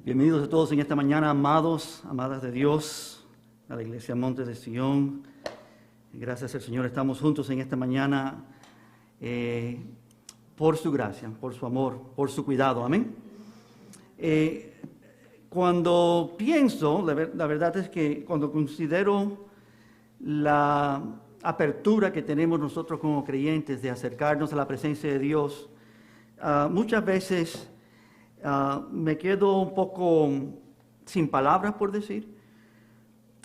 Bienvenidos a todos en esta mañana, amados, amadas de Dios, a la Iglesia Monte de Sion. Gracias al Señor, estamos juntos en esta mañana por su gracia, por su amor, por su cuidado. Amén. Cuando pienso, la verdad es que cuando considero la apertura que tenemos nosotros como creyentes de acercarnos a la presencia de Dios, muchas veces me quedo un poco sin palabras, por decir,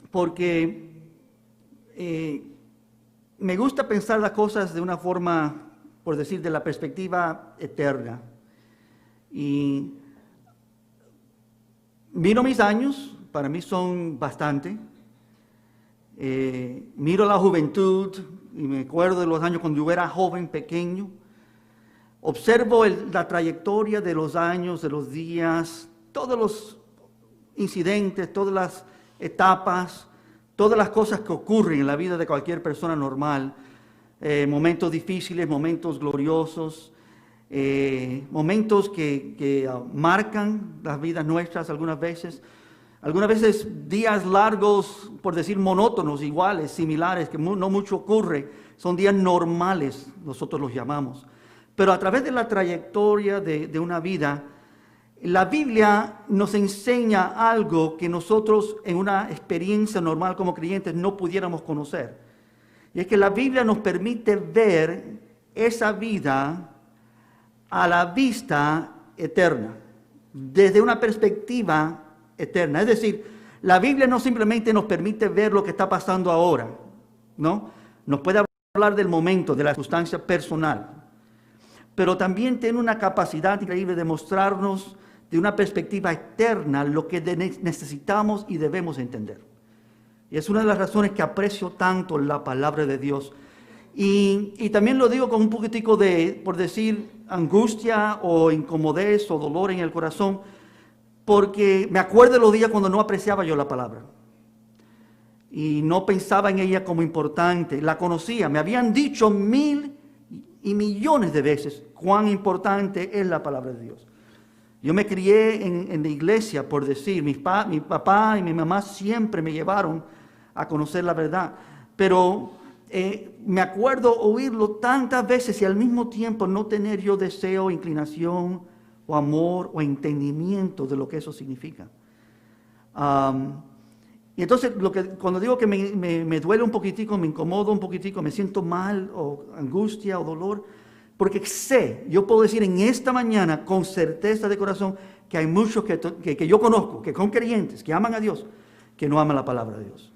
porque me gusta pensar las cosas de una forma, por decir, de la perspectiva eterna. Y miro mis años, para mí son bastante. Miro la juventud y me acuerdo de los años cuando yo era joven, pequeño. Observo la trayectoria de los años, de los días, todos los incidentes, todas las etapas, todas las cosas que ocurren en la vida de cualquier persona normal, momentos difíciles, momentos gloriosos, momentos que marcan las vidas nuestras algunas veces días largos, por decir monótonos, iguales, similares, que no mucho ocurre, son días normales, nosotros los llamamos. Pero a través de la trayectoria de una vida, la Biblia nos enseña algo que nosotros en una experiencia normal como creyentes no pudiéramos conocer. Y es que la Biblia nos permite ver esa vida a la vista eterna, desde una perspectiva eterna. Es decir, la Biblia no simplemente nos permite ver lo que está pasando ahora, ¿no? Nos puede hablar del momento, de la circunstancia personal, pero también tiene una capacidad increíble de mostrarnos de una perspectiva eterna lo que necesitamos y debemos entender. Y es una de las razones que aprecio tanto la palabra de Dios. Y también lo digo con un poquitico de, por decir, angustia o incomodez o dolor en el corazón, porque me acuerdo de los días cuando no apreciaba yo la palabra. Y no pensaba en ella como importante. La conocía, me habían dicho mil y millones de veces cuán importante es la palabra de Dios. Yo me crié en la iglesia, por decir, mi papá y mi mamá siempre me llevaron a conocer la verdad, pero me acuerdo oírlo tantas veces y al mismo tiempo no tener yo deseo, inclinación o amor o entendimiento de lo que eso significa. Y entonces cuando digo que me duele un poquitico, me incomodo un poquitico, me siento mal o angustia o dolor, porque yo puedo decir en esta mañana con certeza de corazón que hay muchos que yo conozco, que son creyentes, que aman a Dios, que no aman la palabra de Dios.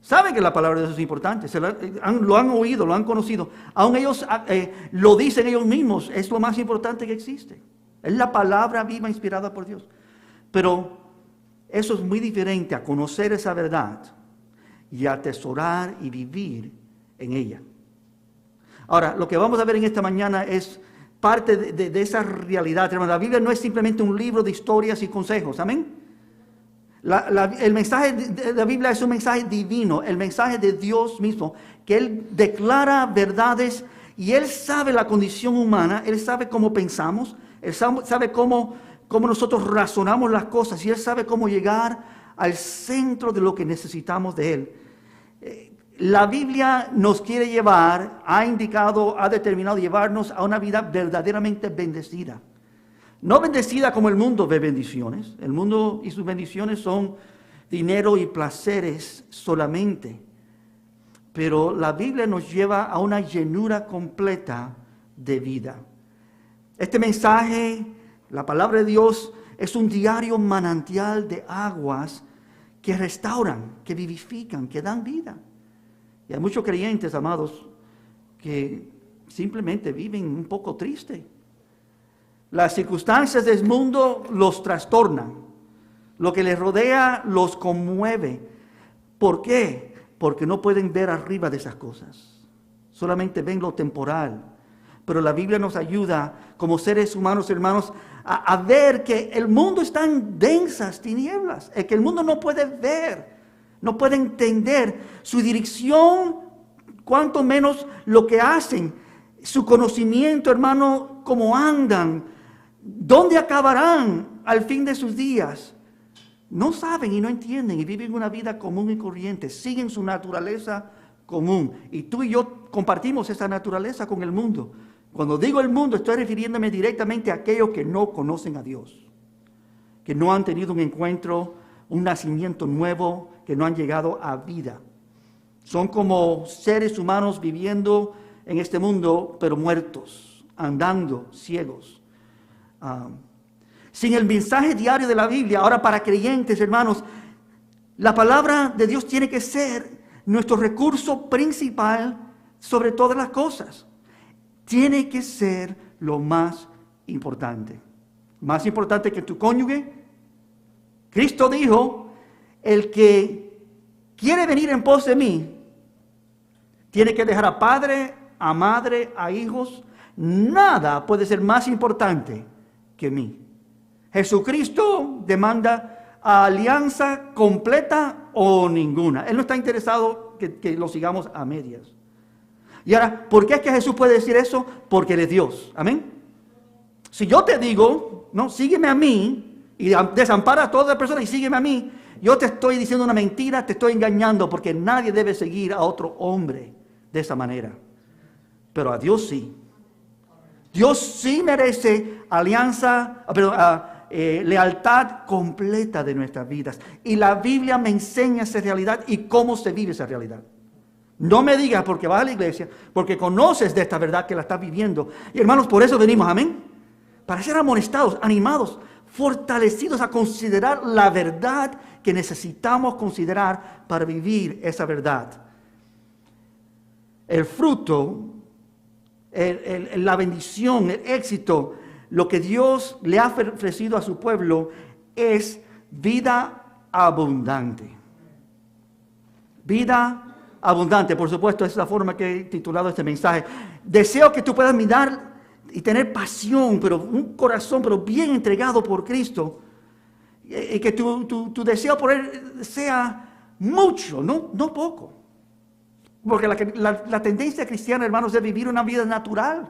Saben que la palabra de Dios es importante, lo han oído, lo han conocido, aún ellos lo dicen ellos mismos, es lo más importante que existe. Es la palabra viva inspirada por Dios. Pero eso es muy diferente a conocer esa verdad y atesorar y vivir en ella. Ahora, lo que vamos a ver en esta mañana es parte de esa realidad, hermano. La Biblia no es simplemente un libro de historias y consejos, amén. El mensaje de la Biblia es un mensaje divino, el mensaje de Dios mismo, que Él declara verdades y Él sabe la condición humana, Él sabe cómo pensamos, Él sabe cómo nosotros razonamos las cosas y Él sabe cómo llegar al centro de lo que necesitamos de Él. La Biblia nos quiere llevar, ha determinado llevarnos a una vida verdaderamente bendecida. No bendecida como el mundo ve bendiciones. El mundo y sus bendiciones son dinero y placeres solamente. Pero la Biblia nos lleva a una llenura completa de vida. Este mensaje, la palabra de Dios, es un diario manantial de aguas que restauran, que vivifican, que dan vida. Y hay muchos creyentes, amados, que simplemente viven un poco tristes. Las circunstancias del mundo los trastornan. Lo que les rodea los conmueve. ¿Por qué? Porque no pueden ver arriba de esas cosas. Solamente ven lo temporal. Pero la Biblia nos ayuda como seres humanos, hermanos, a ver que el mundo está en densas tinieblas. Que el mundo no puede ver, no puede entender su dirección, cuanto menos lo que hacen, su conocimiento, hermano, cómo andan, dónde acabarán. al fin de sus días, no saben y no entienden y viven una vida común y corriente, siguen su naturaleza común. Y tú y yo compartimos esa naturaleza con el mundo. Cuando digo el mundo, estoy refiriéndome directamente a aquellos que no conocen a Dios, que no han tenido un encuentro, un nacimiento nuevo, que no han llegado a vida. Son como seres humanos viviendo en este mundo, pero muertos, andando, ciegos. Sin el mensaje diario de la Biblia, ahora para creyentes, hermanos, la palabra de Dios tiene que ser nuestro recurso principal sobre todas las cosas. Tiene que ser lo más importante. Más importante que tu cónyuge. Cristo dijo, el que quiere venir en pos de mí, tiene que dejar a padre, a madre, a hijos. Nada puede ser más importante que mí. Jesucristo demanda alianza completa o ninguna. Él no está interesado que lo sigamos a medias. Y ahora, ¿por qué es que Jesús puede decir eso? Porque Él es Dios. Amén. Si yo te digo, no, sígueme a mí y desampara a toda la persona y sígueme a mí, yo te estoy diciendo una mentira, te estoy engañando, porque nadie debe seguir a otro hombre de esa manera. Pero a Dios sí. Dios sí merece alianza, lealtad completa de nuestras vidas. Y la Biblia me enseña esa realidad y cómo se vive esa realidad. No me digas porque vas a la iglesia, porque conoces de esta verdad que la estás viviendo. Y hermanos, por eso venimos, amén. Para ser amonestados, animados, fortalecidos a considerar la verdad que necesitamos considerar para vivir esa verdad. El fruto, la bendición, el éxito, lo que Dios le ha ofrecido a su pueblo es vida abundante. Vida abundante, por supuesto, es la forma que he titulado este mensaje. Deseo que tú puedas mirar y tener pasión, pero un corazón, pero bien entregado por Cristo. Y que tu deseo por Él sea mucho, no poco. Porque la tendencia cristiana, hermanos, es vivir una vida natural.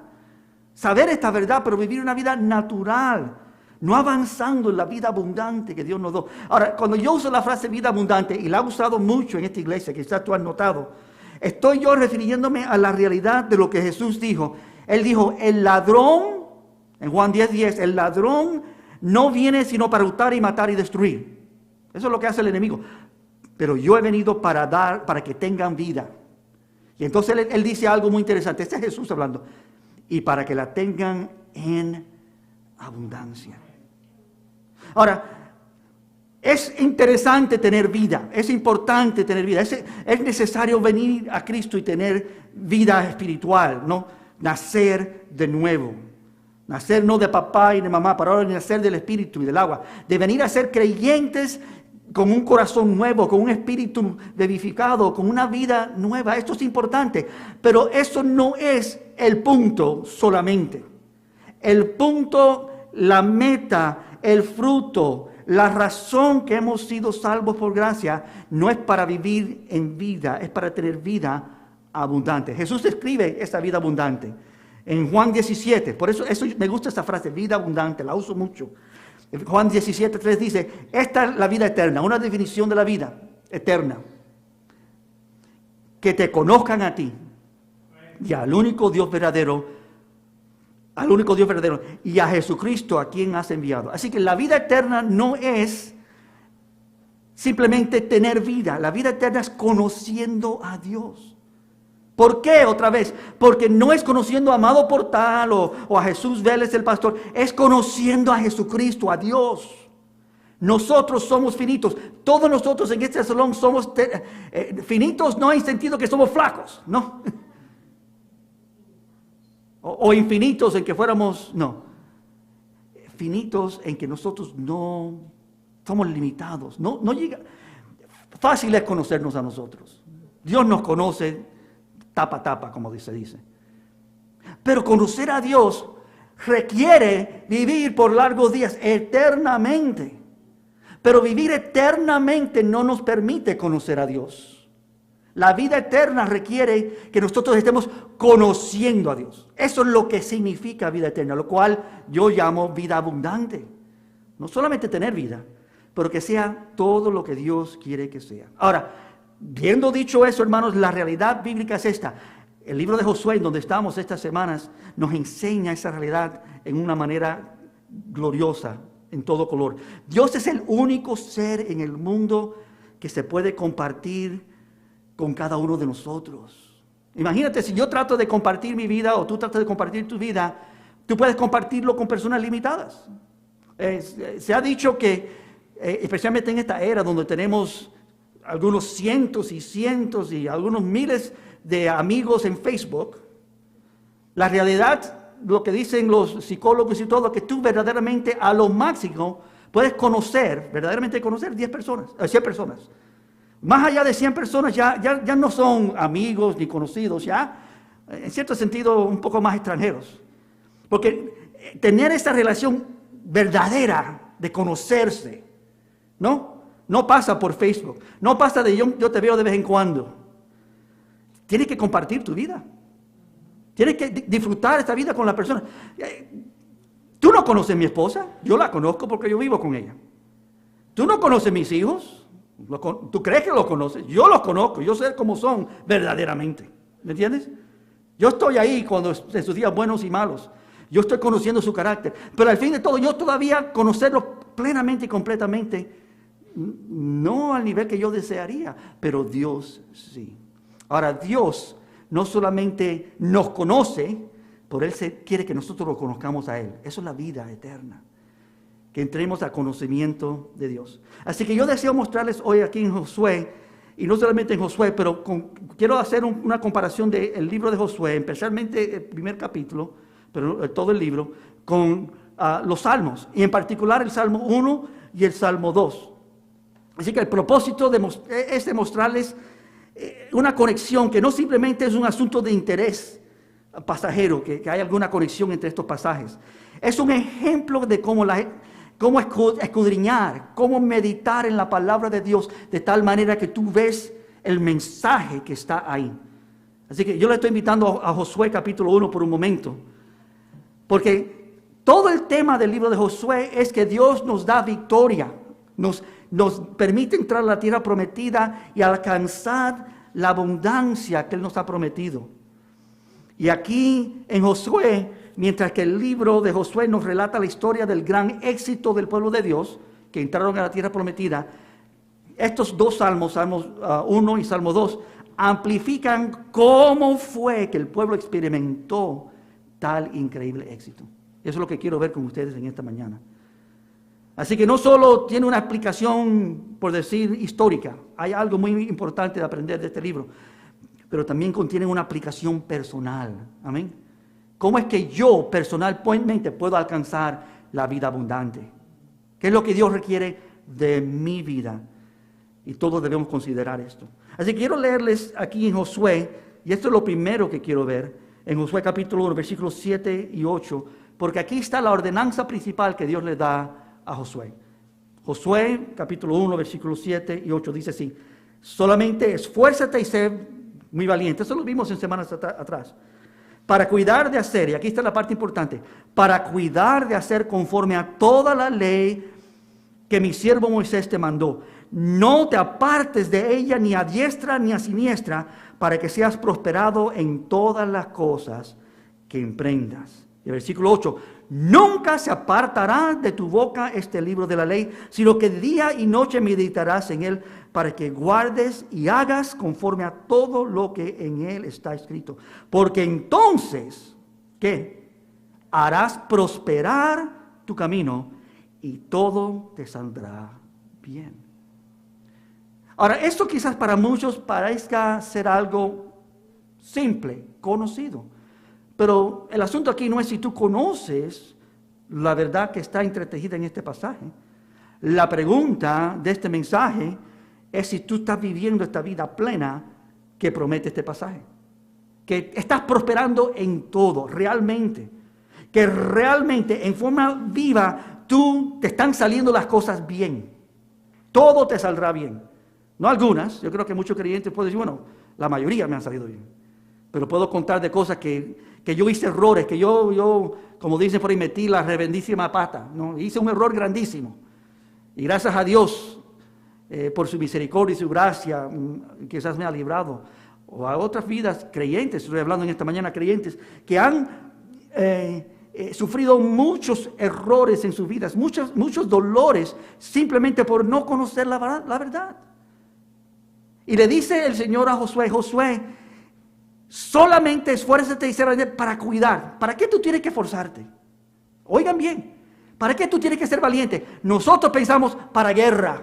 Saber esta verdad, pero vivir una vida natural. No avanzando en la vida abundante que Dios nos dio. Ahora, cuando yo uso la frase vida abundante, y la he usado mucho en esta iglesia, quizás tú has notado, estoy yo refiriéndome a la realidad de lo que Jesús dijo. Él dijo, el ladrón, en Juan 10:10, el ladrón no viene sino para hurtar y matar y destruir. Eso es lo que hace el enemigo. Pero yo he venido para que tengan vida. Y entonces él dice algo muy interesante. Este es Jesús hablando. Y para que la tengan en abundancia. Ahora, es interesante tener vida, es importante tener vida, es necesario venir a Cristo y tener vida espiritual, ¿no? Nacer de nuevo. Nacer no de papá y de mamá, para ahora nacer del Espíritu y del agua. De venir a ser creyentes con un corazón nuevo, con un espíritu vivificado, con una vida nueva. Esto es importante, pero eso no es el punto solamente. El punto, la meta, el fruto, la razón que hemos sido salvos por gracia, no es para vivir en vida, es para tener vida abundante. Jesús describe esa vida abundante en Juan 17. Por eso me gusta esta frase, vida abundante, la uso mucho. Juan 17:3 dice, esta es la vida eterna, una definición de la vida eterna. Que te conozcan a ti y al único Dios verdadero, y a Jesucristo a quien has enviado. Así que la vida eterna no es simplemente tener vida. La vida eterna es conociendo a Dios. ¿Por qué otra vez? Porque no es conociendo a Amado Portal o a Jesús Vélez el pastor. Es conociendo a Jesucristo, a Dios. Nosotros somos finitos. Todos nosotros en este salón somos finitos, no en sentido que somos flacos, ¿no? O infinitos en que fuéramos, no. Finitos en que nosotros no somos limitados. No llega. Fácil es conocernos a nosotros. Dios nos conoce tapa a tapa, como se dice. Pero conocer a Dios requiere vivir por largos días, eternamente. Pero vivir eternamente no nos permite conocer a Dios. La vida eterna requiere que nosotros estemos conociendo a Dios. Eso es lo que significa vida eterna, lo cual yo llamo vida abundante. No solamente tener vida, pero que sea todo lo que Dios quiere que sea. Ahora, viendo dicho eso, hermanos, la realidad bíblica es esta. El libro de Josué, en donde estamos estas semanas, nos enseña esa realidad en una manera gloriosa, en todo color. Dios es el único ser en el mundo que se puede compartir con cada uno de nosotros. Imagínate, si yo trato de compartir mi vida o tú tratas de compartir tu vida, tú puedes compartirlo con personas limitadas. Se ha dicho que, especialmente en esta era donde tenemos algunos cientos y algunos miles de amigos en Facebook, la realidad, lo que dicen los psicólogos y todo, que tú verdaderamente a lo máximo puedes verdaderamente conocer 10 personas, 100 personas. Más allá de 100 personas ya no son amigos ni conocidos, ya en cierto sentido un poco más extranjeros. Porque tener esa relación verdadera de conocerse, no pasa por Facebook, no pasa de yo te veo de vez en cuando. Tienes que compartir tu vida. Tienes que disfrutar esta vida con la persona. Tú no conoces a mi esposa, yo la conozco porque yo vivo con ella. Tú no conoces a mis hijos. Tú crees que los conoces, yo los conozco, yo sé cómo son verdaderamente, ¿me entiendes? Yo estoy ahí en sus días buenos y malos, yo estoy conociendo su carácter, pero al fin de todo yo todavía conocerlo plenamente y completamente, no al nivel que yo desearía, pero Dios sí. Ahora Dios no solamente nos conoce, por Él quiere que nosotros lo conozcamos a Él, eso es la vida eterna. Que entremos a conocimiento de Dios. Así que yo deseo mostrarles hoy aquí en Josué, y no solamente en Josué, pero quiero hacer una comparación del libro de Josué, especialmente el primer capítulo, pero todo el libro, con los salmos, y en particular el Salmo 1 y el Salmo 2. Así que el propósito es de mostrarles una conexión que no simplemente es un asunto de interés pasajero, que hay alguna conexión entre estos pasajes. Es un ejemplo de cómo escudriñar, cómo meditar en la palabra de Dios de tal manera que tú ves el mensaje que está ahí. Así que yo le estoy invitando a Josué capítulo 1 por un momento, porque todo el tema del libro de Josué es que Dios nos da victoria, nos permite entrar a la tierra prometida y alcanzar la abundancia que Él nos ha prometido. Y aquí en Josué, mientras que el libro de Josué nos relata la historia del gran éxito del pueblo de Dios, que entraron a la tierra prometida, estos dos salmos, Salmos 1 y Salmo 2, amplifican cómo fue que el pueblo experimentó tal increíble éxito. Eso es lo que quiero ver con ustedes en esta mañana. Así que no solo tiene una explicación, por decir, histórica, hay algo muy importante de aprender de este libro, pero también contiene una aplicación personal. Amén. ¿Cómo es que yo personalmente puedo alcanzar la vida abundante? ¿Qué es lo que Dios requiere de mi vida? Y todos debemos considerar esto. Así que quiero leerles aquí en Josué, y esto es lo primero que quiero ver, en Josué capítulo 1, versículos 7 y 8, porque aquí está la ordenanza principal que Dios le da a Josué. Josué capítulo 1, versículos 7 y 8 dice así: solamente esfuérzate y sé muy valiente. Eso lo vimos en semanas atrás. Para cuidar de hacer, y aquí está la parte importante, para cuidar de hacer conforme a toda la ley que mi siervo Moisés te mandó. No te apartes de ella ni a diestra ni a siniestra, para que seas prosperado en todas las cosas que emprendas. Y el versículo 8, nunca se apartará de tu boca este libro de la ley, sino que día y noche meditarás en él, para que guardes y hagas conforme a todo lo que en él está escrito. Porque entonces, ¿qué? Harás prosperar tu camino y todo te saldrá bien. Ahora, esto quizás para muchos parezca ser algo simple, conocido. Pero el asunto aquí no es si tú conoces la verdad que está entretejida en este pasaje. La pregunta de este mensaje es si tú estás viviendo esta vida plena que promete este pasaje. Que estás prosperando en todo, realmente. Que realmente, en forma viva, te están saliendo las cosas bien. Todo te saldrá bien. No algunas, yo creo que muchos creyentes pueden decir, bueno, la mayoría me han salido bien. Pero puedo contar de cosas que que yo hice errores, que yo, como dicen por ahí, metí la reverendísima pata, ¿no? Hice un error grandísimo. Y gracias a Dios, por su misericordia y su gracia, quizás me ha librado. O a otras vidas creyentes, estoy hablando en esta mañana, creyentes, que han sufrido muchos errores en sus vidas, muchos dolores, simplemente por no conocer la verdad. Y le dice el Señor a Josué, Josué, solamente esfuérzate y sé valiente para cuidar. ¿Para qué tú tienes que esforzarte? Oigan bien, ¿para qué tú tienes que ser valiente? Nosotros pensamos para guerra,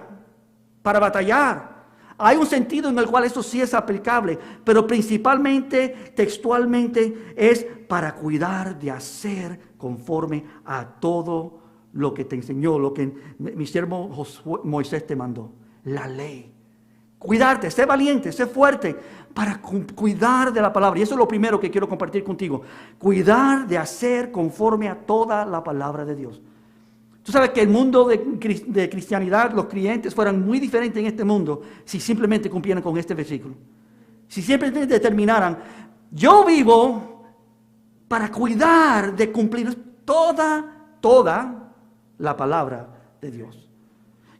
para batallar. Hay un sentido en el cual eso sí es aplicable, pero principalmente, textualmente, es para cuidar de hacer conforme a todo lo que te enseñó, lo que mi siervo Moisés te mandó, la ley. Cuidarte, sé valiente, sé fuerte para cuidar de la palabra. Y eso es lo primero que quiero compartir contigo. Cuidar de hacer conforme a toda la palabra de Dios. Tú sabes que el mundo de cristianidad, los creyentes fueran muy diferentes en este mundo si simplemente cumplieran con este versículo. Si simplemente determinaran, yo vivo para cuidar de cumplir toda la palabra de Dios.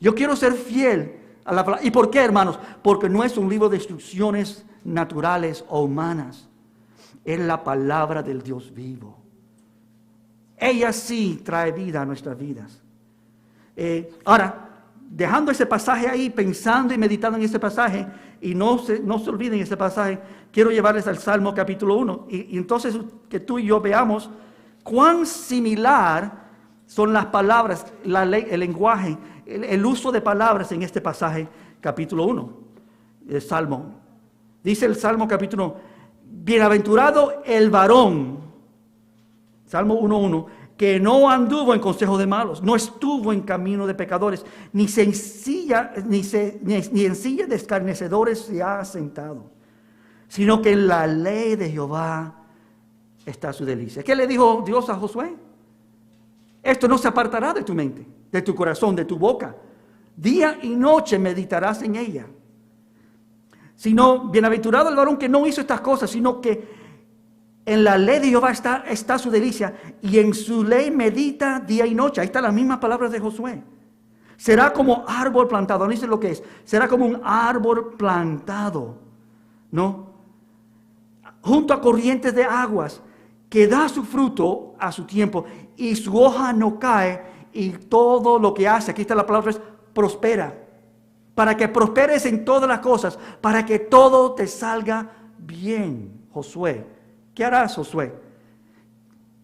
Yo quiero ser fiel a la palabra. ¿Y por qué, hermanos? Porque no es un libro de instrucciones naturales o humanas. Es la palabra del Dios vivo. Ella sí trae vida a nuestras vidas. Ahora, dejando ese pasaje ahí, pensando y meditando en ese pasaje, y no se olviden ese pasaje, quiero llevarles al Salmo capítulo 1. Y entonces que tú y yo veamos cuán similar son las palabras, la ley, el lenguaje, el uso de palabras en este pasaje capítulo 1 del Salmo. Dice el Salmo capítulo 1, bienaventurado el varón, Salmo 1:1, que no anduvo en consejo de malos, no estuvo en camino de pecadores, ni en silla de escarnecedores se ha sentado, sino que en la ley de Jehová está su delicia. ¿Qué le dijo Dios a Josué? Esto no se apartará de tu mente, de tu corazón, de tu boca. Día y noche meditarás en ella. Sino, bienaventurado el varón que no hizo estas cosas, sino que en la ley de Jehová está su delicia, y en su ley medita día y noche. Ahí están las mismas palabras de Josué. Será como árbol plantado, no dice lo que es. Será como un árbol plantado, ¿no? Junto a corrientes de aguas, que da su fruto a su tiempo, y su hoja no cae, y todo lo que hace, aquí está la palabra, es prospera. Para que prosperes en todas las cosas, para que todo te salga bien, Josué. ¿Qué harás, Josué?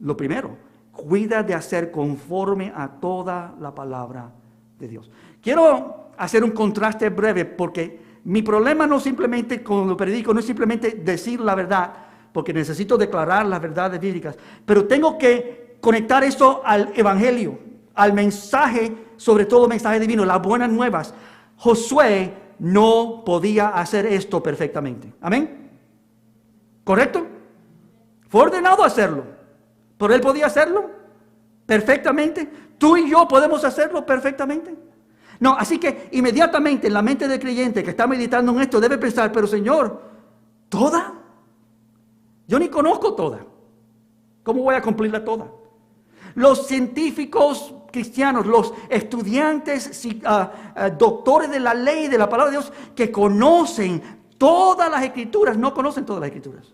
Lo primero, cuida de hacer conforme a toda la palabra de Dios. Quiero hacer un contraste breve porque mi problema no simplemente con lo predico, no es simplemente decir la verdad, porque necesito declarar las verdades bíblicas, pero tengo que conectar eso al evangelio, al mensaje, sobre todo mensaje divino, las buenas nuevas. Josué no podía hacer esto perfectamente. ¿Amén? ¿Correcto? Fue ordenado hacerlo, pero él podía hacerlo perfectamente. Tú y yo podemos hacerlo perfectamente. No, así que inmediatamente en la mente del creyente que está meditando en esto debe pensar, pero Señor, ¿toda? Yo ni conozco toda. ¿Cómo voy a cumplirla toda? Los científicos cristianos, los estudiantes, doctores de la ley, de la palabra de Dios, que conocen todas las escrituras, no conocen todas las escrituras.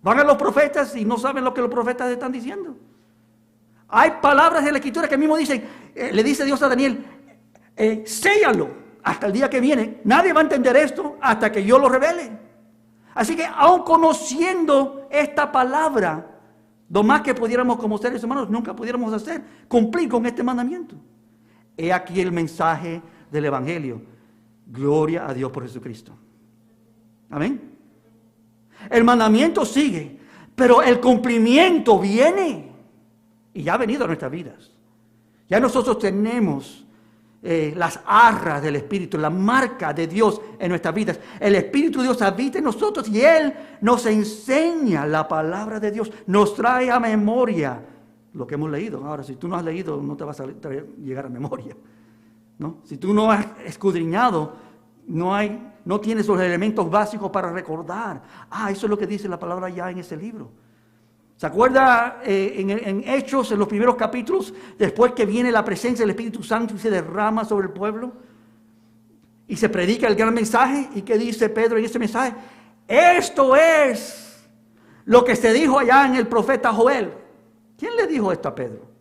Van a los profetas y no saben lo que los profetas están diciendo. Hay palabras de la escritura que mismo dicen, le dice Dios a Daniel, séllalo hasta el día que viene. Nadie va a entender esto hasta que yo lo revele. Así que aun conociendo esta palabra, lo más que pudiéramos como seres humanos, nunca pudiéramos hacer, cumplir con este mandamiento. He aquí el mensaje del evangelio. Gloria a Dios por Jesucristo. Amén. El mandamiento sigue, pero el cumplimiento viene. Y ya ha venido a nuestras vidas. Ya nosotros tenemos las arras del Espíritu, la marca de Dios en nuestras vidas. El Espíritu de Dios habita en nosotros y Él nos enseña la palabra de Dios. Nos trae a memoria lo que hemos leído. Ahora, si tú no has leído, no te vas a llegar a memoria, ¿no? Si tú no has escudriñado, no hay no tienes los elementos básicos para recordar. Eso es lo que dice la palabra ya en ese libro. ¿Se acuerda en Hechos, en los primeros capítulos, después que viene la presencia del Espíritu Santo y se derrama sobre el pueblo? Y se predica el gran mensaje. ¿Y qué dice Pedro en ese mensaje? Esto es lo que se dijo allá en el profeta Joel. ¿Quién le dijo esto a Pedro?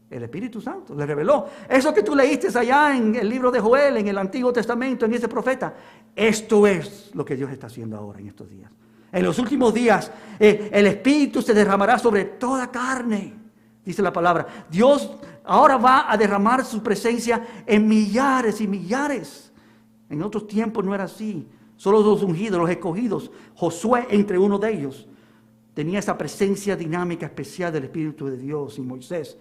El Espíritu Santo le reveló. Eso que tú leíste allá en el libro de Joel, en el Antiguo Testamento, en ese profeta. Esto es lo que Dios está haciendo ahora en estos días. En los últimos días, el Espíritu se derramará sobre toda carne, dice la palabra. Dios ahora va a derramar su presencia en millares y millares. En otros tiempos no era así. Solo los ungidos, los escogidos, Josué entre uno de ellos, tenía esa presencia dinámica especial del Espíritu de Dios, y Moisés.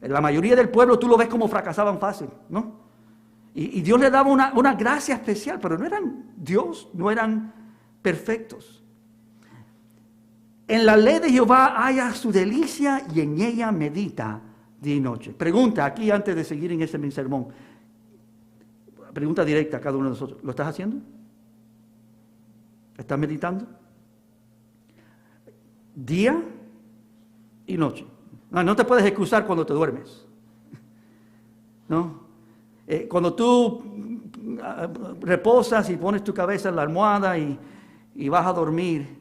La mayoría del pueblo tú lo ves como fracasaban fácil, ¿no? Y Dios le daba una gracia especial, pero no eran Dios, no eran perfectos. En la ley de Jehová haya su delicia y en ella medita día y noche. Pregunta aquí antes de seguir en ese sermón. Pregunta directa a cada uno de nosotros. ¿Lo estás haciendo? ¿Estás meditando? Día y noche. No te puedes excusar cuando te duermes. ¿No? Cuando tú reposas y pones tu cabeza en la almohada y vas a dormir,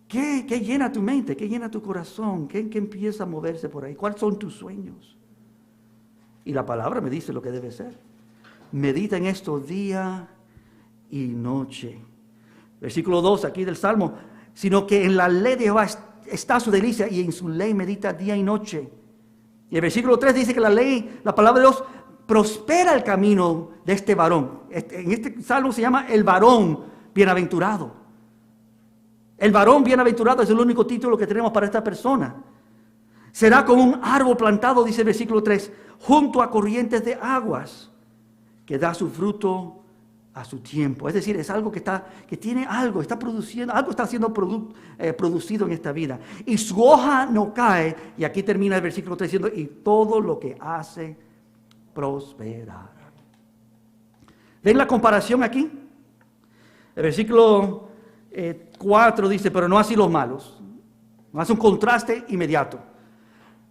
¿qué llena tu mente? ¿Qué llena tu corazón? ¿Qué empieza a moverse por ahí? ¿Cuáles son tus sueños? Y la palabra me dice lo que debe ser. Medita en esto día y noche. Versículo 2 aquí del Salmo. Sino que en la ley de Jehová está su delicia y en su ley medita día y noche. Y el versículo 3 dice que la palabra de Dios prospera el camino de este varón. En este Salmo se llama el varón bienaventurado. El varón bienaventurado es el único título que tenemos para esta persona. Será como un árbol plantado, dice el versículo 3, junto a corrientes de aguas, que da su fruto a su tiempo. Es decir, es algo que tiene algo, está produciendo, algo está siendo producido en esta vida. Y su hoja no cae, y aquí termina el versículo 3 diciendo, y todo lo que hace prosperar. ¿Ven la comparación aquí? El versículo 4 dice, pero no así los malos. No hace un contraste inmediato.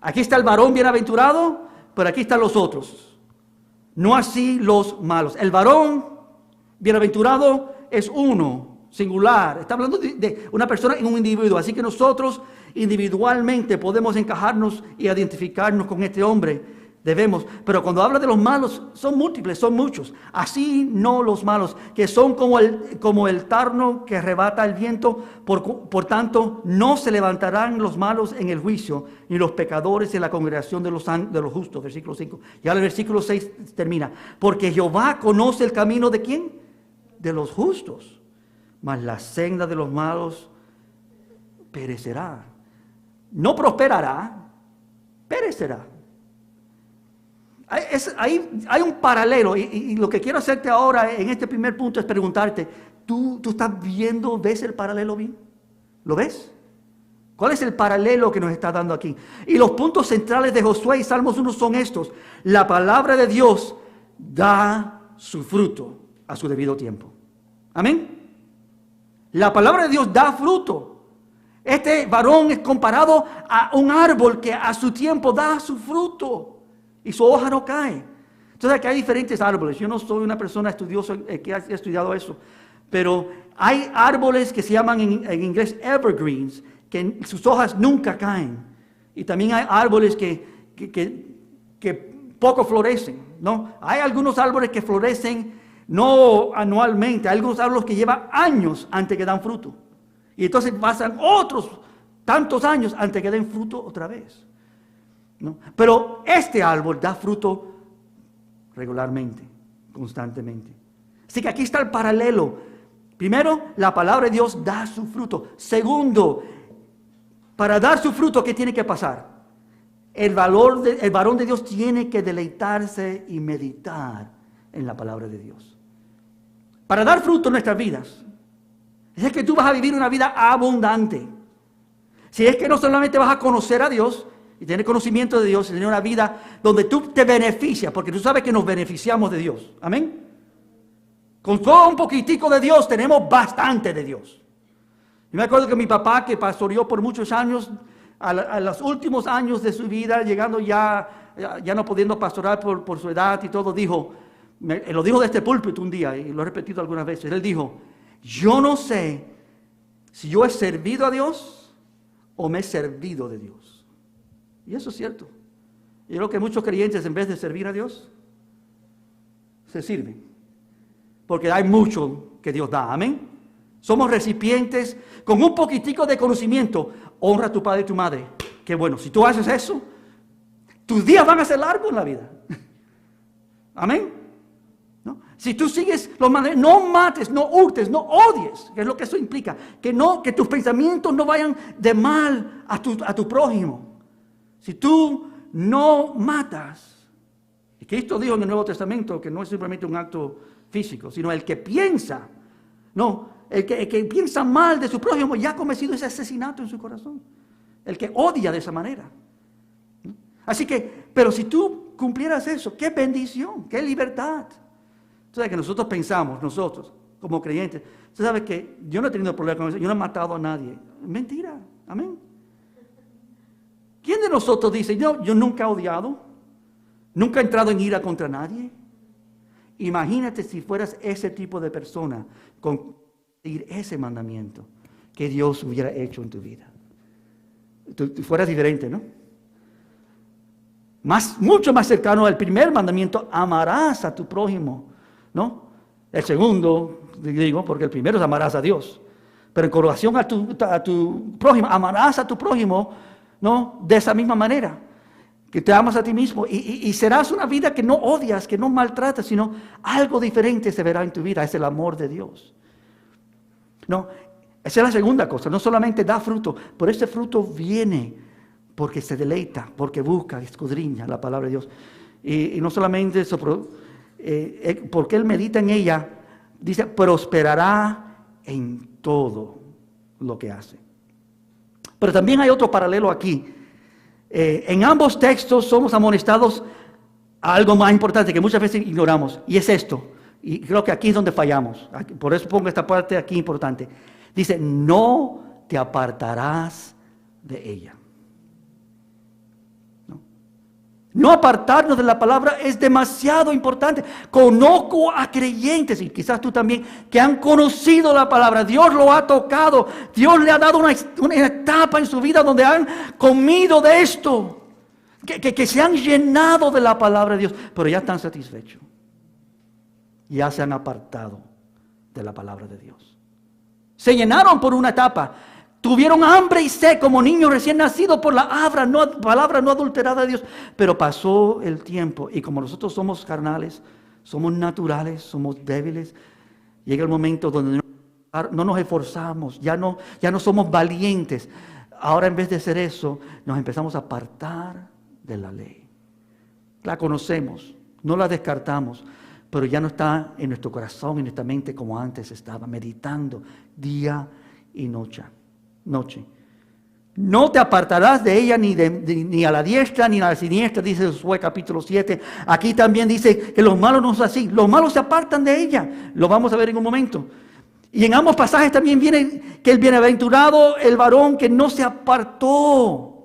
Aquí está el varón bienaventurado, pero aquí están los otros. No así los malos. El varón bienaventurado es uno, singular. Está hablando de una persona en un individuo. Así que nosotros individualmente podemos encajarnos y identificarnos con este hombre. Debemos. Pero cuando habla de los malos, son múltiples, son muchos. Así no los malos, que son como el tarno que arrebata el viento. Por tanto, no se levantarán los malos en el juicio, ni los pecadores en la congregación de los justos. Versículo 5. Y ahora el versículo 6 termina. Porque Jehová conoce el camino ¿de quién? De los justos. Mas la senda de los malos perecerá. No prosperará, perecerá. Hay un paralelo y lo que quiero hacerte ahora en este primer punto es preguntarte, ¿tú estás ves el paralelo bien? ¿Lo ves? ¿Cuál es el paralelo que nos está dando aquí? Y los puntos centrales de Josué y Salmos 1 son estos. La palabra de Dios da su fruto a su debido tiempo. Amén. La palabra de Dios da fruto. Este varón es comparado a un árbol que a su tiempo da su fruto. Y su hoja no cae. Entonces aquí hay diferentes árboles. Yo no soy una persona estudiosa que ha estudiado eso. Pero hay árboles que se llaman en inglés evergreens, que sus hojas nunca caen. Y también hay árboles que poco florecen, ¿no? Hay algunos árboles que florecen no anualmente. Hay algunos árboles que llevan años antes que dan fruto. Y entonces pasan otros tantos años antes que den fruto otra vez. ¿No? Pero este árbol da fruto regularmente, constantemente. Así que aquí está el paralelo. Primero, la palabra de Dios da su fruto. Segundo, para dar su fruto, ¿qué tiene que pasar? El varón de Dios tiene que deleitarse y meditar en la palabra de Dios. Para dar fruto en nuestras vidas, es que tú vas a vivir una vida abundante. Si es que no solamente vas a conocer a Dios y tener conocimiento de Dios y tener una vida donde tú te beneficias, porque tú sabes que nos beneficiamos de Dios. Amén. Con todo un poquitico de Dios tenemos bastante de Dios. Yo me acuerdo que mi papá, que pastoreó por muchos años, a los últimos años de su vida, llegando ya no pudiendo pastorar por su edad y todo, lo dijo de este púlpito un día, y lo he repetido algunas veces. Él dijo, yo no sé si yo he servido a Dios o me he servido de Dios. Y eso es cierto. Yo creo que muchos creyentes, en vez de servir a Dios, se sirven. Porque hay mucho que Dios da. Amén. Somos recipientes con un poquitico de conocimiento. Honra a tu padre y tu madre. Qué bueno. Si tú haces eso, tus días van a ser largos en la vida. Amén. ¿No? Si tú sigues los mandamientos, no mates, no hurtes, no odies, que es lo que eso implica. Que tus pensamientos no vayan de mal a tu prójimo. Si tú no matas. Y Cristo dijo en el Nuevo Testamento que no es simplemente un acto físico, sino el que piensa. No. El que piensa mal de su prójimo ya ha cometido ese asesinato en su corazón. El que odia de esa manera. Así que, pero si tú cumplieras eso, qué bendición, qué libertad. Tú sabes que nosotros pensamos, como creyentes, tú sabes que yo no he tenido problema con eso, yo no he matado a nadie. Mentira, amén. ¿Quién de nosotros dice, yo nunca he odiado, nunca he entrado en ira contra nadie? Imagínate si fueras ese tipo de persona con ese mandamiento que Dios hubiera hecho en tu vida. Tú fueras diferente, ¿no? Mucho más cercano al primer mandamiento, amarás a tu prójimo, ¿no? El segundo, digo, porque el primero es amarás a Dios. Pero en relación a tu prójimo, amarás a tu prójimo, ¿no? De esa misma manera, que te amas a ti mismo. Y serás una vida que no odias, que no maltratas, sino algo diferente se verá en tu vida. Es el amor de Dios. No, esa es la segunda cosa. No solamente da fruto, pero ese fruto viene porque se deleita, porque busca, escudriña la palabra de Dios. Y no solamente eso, porque Él medita en ella, dice, prosperará en todo lo que hace. Pero también hay otro paralelo aquí. En ambos textos somos amonestados a algo más importante que muchas veces ignoramos, y es esto. Y creo que aquí es donde fallamos. Por eso pongo esta parte aquí importante. Dice, no te apartarás de ella. No apartarnos de la palabra es demasiado importante. Conozco a creyentes, y quizás tú también, que han conocido la palabra. Dios lo ha tocado. Dios le ha dado una etapa en su vida donde han comido de esto. Que se han llenado de la palabra de Dios, pero ya están satisfechos. Ya se han apartado de la palabra de Dios. Se llenaron por una etapa. Tuvieron hambre y sed como niños recién nacidos por la palabra no adulterada de Dios. Pero pasó el tiempo y como nosotros somos carnales, somos naturales, somos débiles, llega el momento donde no nos esforzamos, ya no somos valientes. Ahora en vez de hacer eso, nos empezamos a apartar de la ley. La conocemos, no la descartamos, pero ya no está en nuestro corazón, en nuestra mente como antes estaba, meditando día y noche. No te apartarás de ella ni a la diestra ni a la siniestra, dice Josué capítulo 7. Aquí también dice que los malos no son así, los malos se apartan de ella. Lo vamos a ver en un momento. Y en ambos pasajes también viene que el bienaventurado, el varón que no se apartó,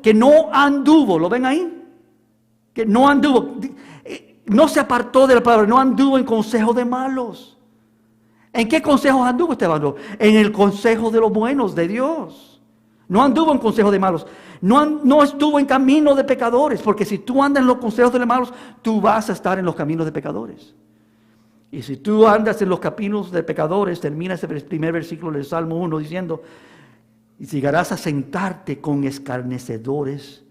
que no anduvo, ¿lo ven ahí? Que no anduvo. No se apartó de la palabra, no anduvo en consejo de malos. ¿En qué consejos anduvo este varón? En el consejo de los buenos, de Dios. No anduvo en consejo de malos. No estuvo en camino de pecadores, porque si tú andas en los consejos de los malos, tú vas a estar en los caminos de pecadores. Y si tú andas en los caminos de pecadores, termina ese primer versículo del Salmo 1 diciendo, y llegarás a sentarte con escarnecedores,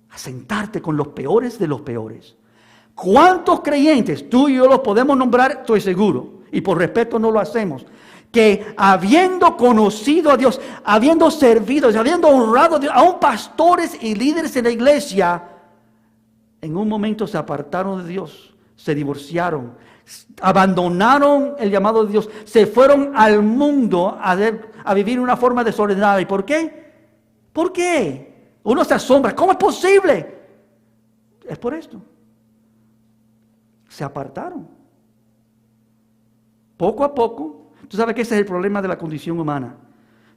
a sentarte con los peores de los peores. ¿Cuántos creyentes, tú y yo los podemos nombrar? Estoy seguro, y por respeto no lo hacemos, que habiendo conocido a Dios, habiendo servido, habiendo honrado a Dios, aún pastores y líderes en la iglesia, en un momento se apartaron de Dios, se divorciaron, abandonaron el llamado de Dios, se fueron al mundo a vivir una forma desordenada. ¿Y por qué? ¿Por qué? Uno se asombra, ¿cómo es posible? Es por esto. Se apartaron. poco a poco. Tú sabes que ese es el problema de la condición humana.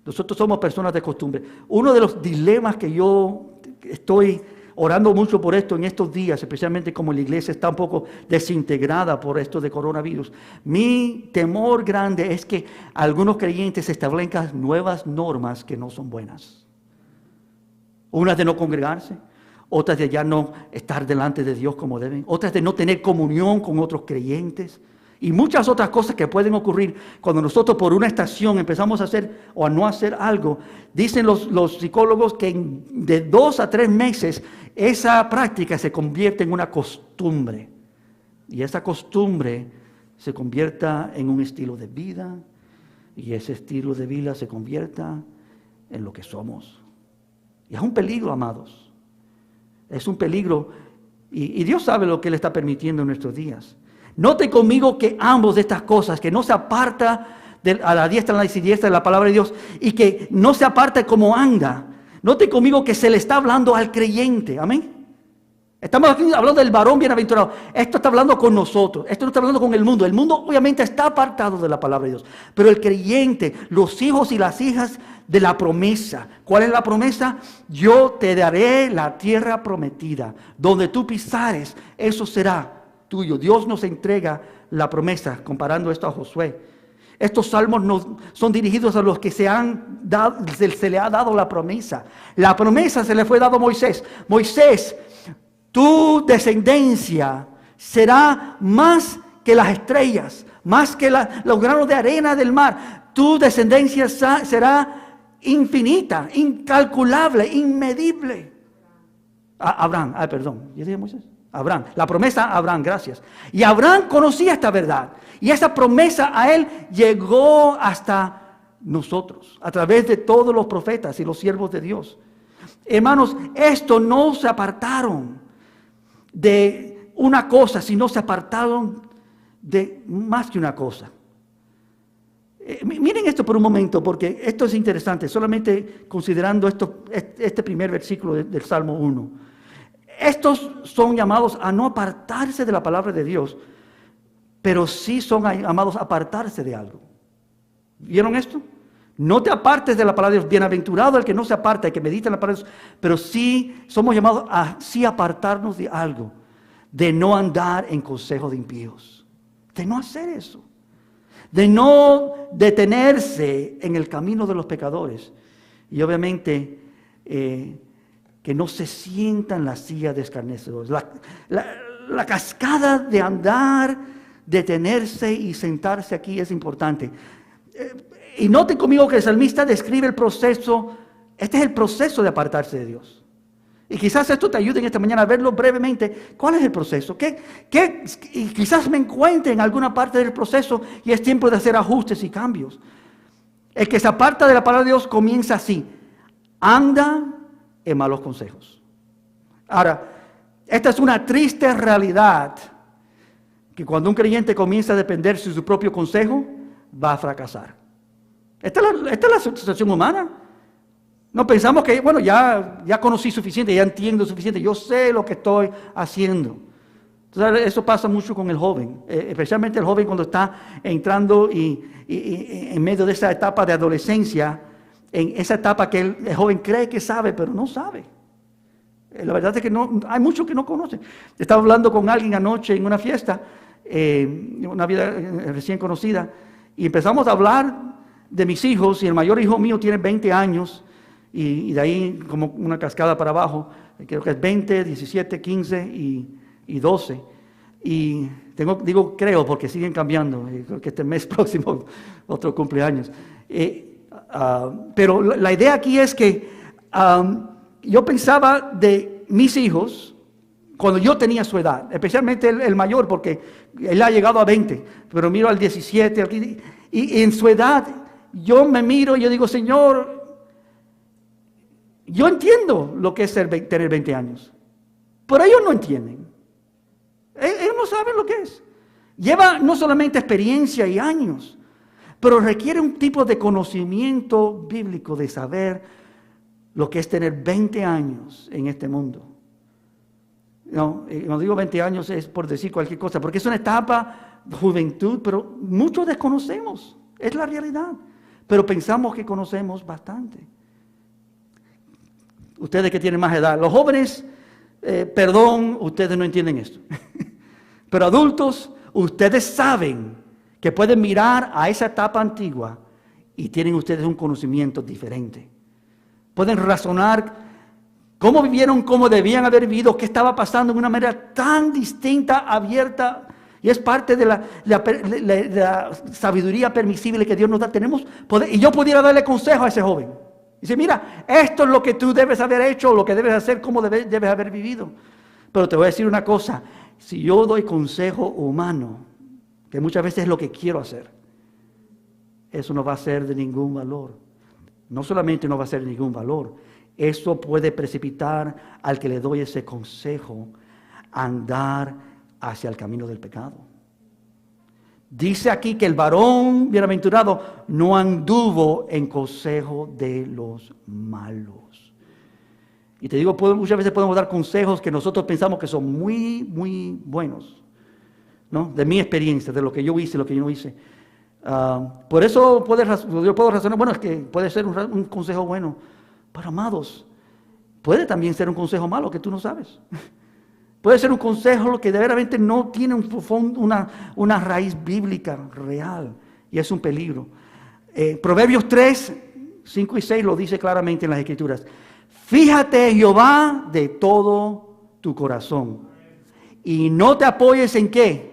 Nosotros somos personas de costumbre. Uno de los dilemas que yo estoy orando mucho por esto en estos días, especialmente como la iglesia está un poco desintegrada por esto de coronavirus, mi temor grande es que algunos creyentes establezcan nuevas normas que no son buenas. Unas de no congregarse, otras de ya no estar delante de Dios como deben, otras de no tener comunión con otros creyentes y muchas otras cosas que pueden ocurrir cuando nosotros por una estación empezamos a hacer o a no hacer algo. Dicen los psicólogos que de 2 a 3 meses esa práctica se convierte en una costumbre y esa costumbre se convierta en un estilo de vida y ese estilo de vida se convierta en lo que somos. Y es un peligro, amados. Es un peligro y Dios sabe lo que Él está permitiendo en nuestros días. Note conmigo que ambos de estas cosas, que no se aparta a la diestra y a la siniestra de la palabra de Dios y que no se aparta como anda. Note conmigo que se le está hablando al creyente. Amén. Estamos aquí hablando del varón bienaventurado. Esto está hablando con nosotros. Esto no está hablando con el mundo. El mundo obviamente está apartado de la palabra de Dios. Pero el creyente, los hijos y las hijas de la promesa. ¿Cuál es la promesa? Yo te daré la tierra prometida. Donde tú pisares, eso será tuyo. Dios nos entrega la promesa, comparando esto a Josué. Estos salmos son dirigidos a los que se le ha dado la promesa. La promesa se le fue dada a Moisés. Moisés, tu descendencia será más que las estrellas, más que los granos de arena del mar. Tu descendencia será infinita, incalculable, inmedible. Abraham, yo dije Moisés. Abraham, la promesa a Abraham, gracias. Y Abraham conocía esta verdad. Y esa promesa a él llegó hasta nosotros, a través de todos los profetas y los siervos de Dios. Hermanos, esto no se apartaron de una cosa, sino se apartaron de más que una cosa. Miren esto por un momento, porque esto es interesante, solamente considerando este primer versículo del Salmo 1. Estos son llamados a no apartarse de la palabra de Dios, pero sí son llamados a apartarse de algo. ¿Vieron esto? No te apartes de la palabra de Dios. Bienaventurado el que no se aparta, el que medita en la palabra de Dios. Pero sí somos llamados a sí apartarnos de algo, de no andar en consejo de impíos, de no hacer eso, de no detenerse en el camino de los pecadores. Y obviamente que no se sienta en la silla de escarnecedores. La cascada de andar, detenerse y sentarse aquí es importante. Y noten conmigo que el salmista describe el proceso. Este es el proceso de apartarse de Dios. Y quizás esto te ayude en esta mañana a verlo brevemente. ¿Cuál es el proceso? Y quizás me encuentre en alguna parte del proceso y es tiempo de hacer ajustes y cambios. El que se aparta de la palabra de Dios comienza así. Anda en malos consejos. Ahora, esta es una triste realidad, que cuando un creyente comienza a depender de su propio consejo, va a fracasar. Esta es la situación humana. No pensamos que, bueno, ya conocí suficiente, ya entiendo suficiente, yo sé lo que estoy haciendo. Entonces, eso pasa mucho con el joven, especialmente el joven cuando está entrando y en medio de esa etapa de adolescencia, en esa etapa que el joven cree que sabe, pero no sabe. La verdad es que hay muchos que no conocen. Estaba hablando con alguien anoche en una fiesta, una vida recién conocida, y empezamos a hablar de mis hijos, y el mayor hijo mío tiene 20 años, y de ahí como una cascada para abajo, creo que es 20, 17, 15 y 12. Y digo creo porque siguen cambiando, creo que este mes próximo otro cumpleaños. Pero la idea aquí es que yo pensaba de mis hijos cuando yo tenía su edad, especialmente el mayor, porque él ha llegado a 20, pero miro al 17, y en su edad yo me miro y yo digo, Señor, yo entiendo lo que es tener 20 años, pero ellos no entienden. Ellos no saben lo que es. Lleva no solamente experiencia y años, pero requiere un tipo de conocimiento bíblico de saber lo que es tener 20 años en este mundo. No, cuando digo 20 años es por decir cualquier cosa, porque es una etapa juventud, pero muchos desconocemos, es la realidad, pero pensamos que conocemos bastante. Ustedes que tienen más edad, los jóvenes, perdón, ustedes no entienden esto, pero adultos, ustedes saben que pueden mirar a esa etapa antigua y tienen ustedes un conocimiento diferente. Pueden razonar cómo vivieron, cómo debían haber vivido, qué estaba pasando de una manera tan distinta, abierta, y es parte de la sabiduría permisible que Dios nos da. Y yo pudiera darle consejo a ese joven. Dice, mira, esto es lo que tú debes haber hecho, lo que debes hacer, cómo debes haber vivido. Pero te voy a decir una cosa, si yo doy consejo humano, que muchas veces es lo que quiero hacer, eso no va a ser de ningún valor. No solamente no va a ser de ningún valor, eso puede precipitar al que le doy ese consejo a andar hacia el camino del pecado. Dice aquí que el varón bienaventurado no anduvo en consejo de los malos. Y te digo, muchas veces podemos dar consejos que nosotros pensamos que son muy, muy buenos, ¿no? De mi experiencia, de lo que yo hice, lo que yo no hice. Por eso yo puedo razonar, bueno, es que puede ser un consejo bueno. Pero amados, puede también ser un consejo malo que tú no sabes. Puede ser un consejo que de verdaderamente no tiene una raíz bíblica real y es un peligro. Proverbios 3, 5 y 6 lo dice claramente en las Escrituras. Fíjate, Jehová, de todo tu corazón y no te apoyes en ¿qué?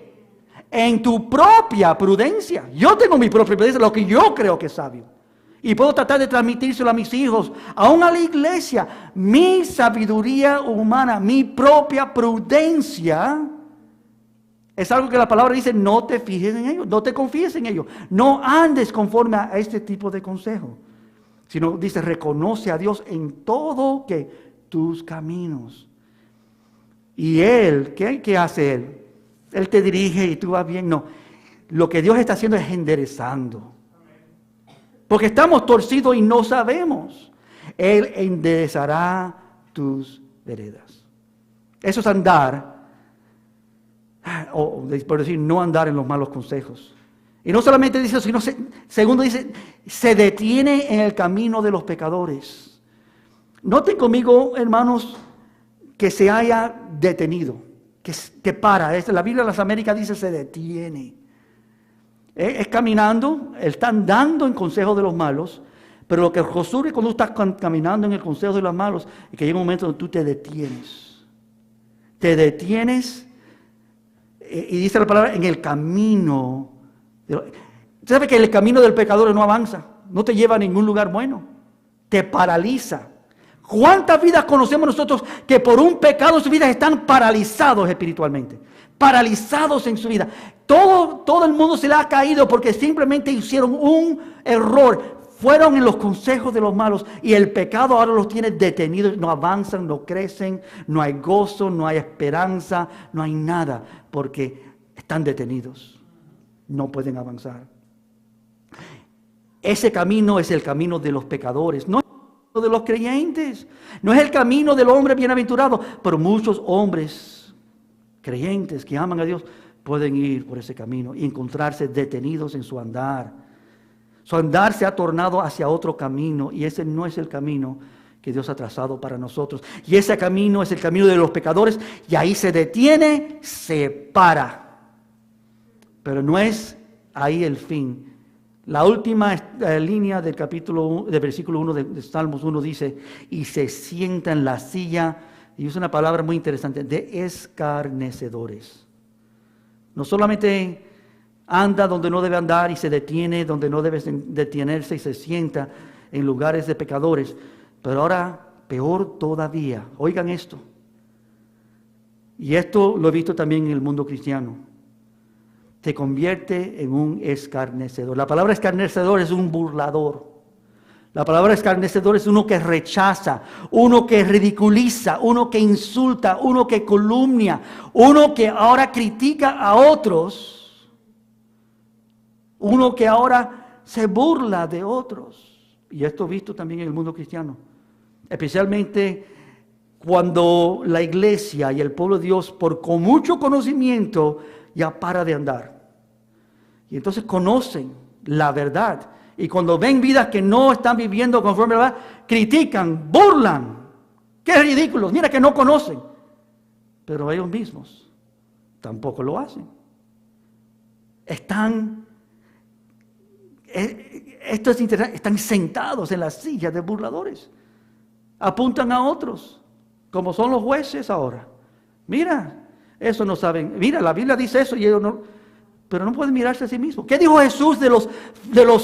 En tu propia prudencia. Yo tengo mi propia prudencia, lo que yo creo que es sabio. Y puedo tratar de transmitírselo a mis hijos, aún a la iglesia. Mi sabiduría humana, mi propia prudencia, es algo que la palabra dice, no te fijes en ello, no te confíes en ello. No andes conforme a este tipo de consejo. Sino dice, reconoce a Dios en todo que tus caminos. Y Él, ¿qué hace Él? Él te dirige y tú vas bien. No, lo que Dios está haciendo es enderezando. Porque estamos torcidos y no sabemos. Él enderezará tus veredas. Eso es andar, o por decir, no andar en los malos consejos. Y no solamente dice eso, sino segundo dice, se detiene en el camino de los pecadores. Noten conmigo, hermanos, que se haya detenido, que para. La Biblia de las Américas dice se detiene. Es caminando, está andando en consejo de los malos, pero lo que ocurre cuando tú estás caminando en el consejo de los malos es que llega un momento donde tú te detienes. Te detienes y dice la palabra en el camino. ¿Sabes que el camino del pecador no avanza? No te lleva a ningún lugar bueno. Te paraliza. ¿Cuántas vidas conocemos nosotros que por un pecado sus vidas están paralizados espiritualmente? Paralizados en su vida. Todo el mundo se le ha caído porque simplemente hicieron un error. Fueron en los consejos de los malos y el pecado ahora los tiene detenidos. No avanzan, no crecen, no hay gozo, no hay esperanza, no hay nada porque están detenidos. No pueden avanzar. Ese camino es el camino de los pecadores, no de los creyentes, no es el camino del hombre bienaventurado, pero muchos hombres creyentes que aman a Dios pueden ir por ese camino y encontrarse detenidos en su andar. Su andar se ha tornado hacia otro camino y ese no es el camino que Dios ha trazado para nosotros. Y ese camino es el camino de los pecadores y ahí se detiene, se para. Pero no es ahí el fin. La última línea del versículo 1 de Salmos 1 dice, y se sienta en la silla, y usa una palabra muy interesante, de escarnecedores. No solamente anda donde no debe andar y se detiene donde no debe detenerse y se sienta en lugares de pecadores, pero ahora peor todavía, oigan esto, y esto lo he visto también en el mundo cristiano, te convierte en un escarnecedor. La palabra escarnecedor es un burlador. La palabra escarnecedor es uno que rechaza, uno que ridiculiza, uno que insulta, uno que calumnia, uno que ahora critica a otros, uno que ahora se burla de otros. Y esto visto también en el mundo cristiano, especialmente cuando la iglesia y el pueblo de Dios, con mucho conocimiento, ya para de andar. Y entonces conocen la verdad. Y cuando ven vidas que no están viviendo conforme a la verdad, critican, burlan. ¡Qué ridículos! Mira que no conocen. Pero ellos mismos tampoco lo hacen. Esto es interesante, están sentados en las sillas de burladores. Apuntan a otros, como son los jueces ahora. Mira, eso no saben. Mira, la Biblia dice eso y ellos no, pero no pueden mirarse a sí mismos. ¿Qué dijo Jesús de los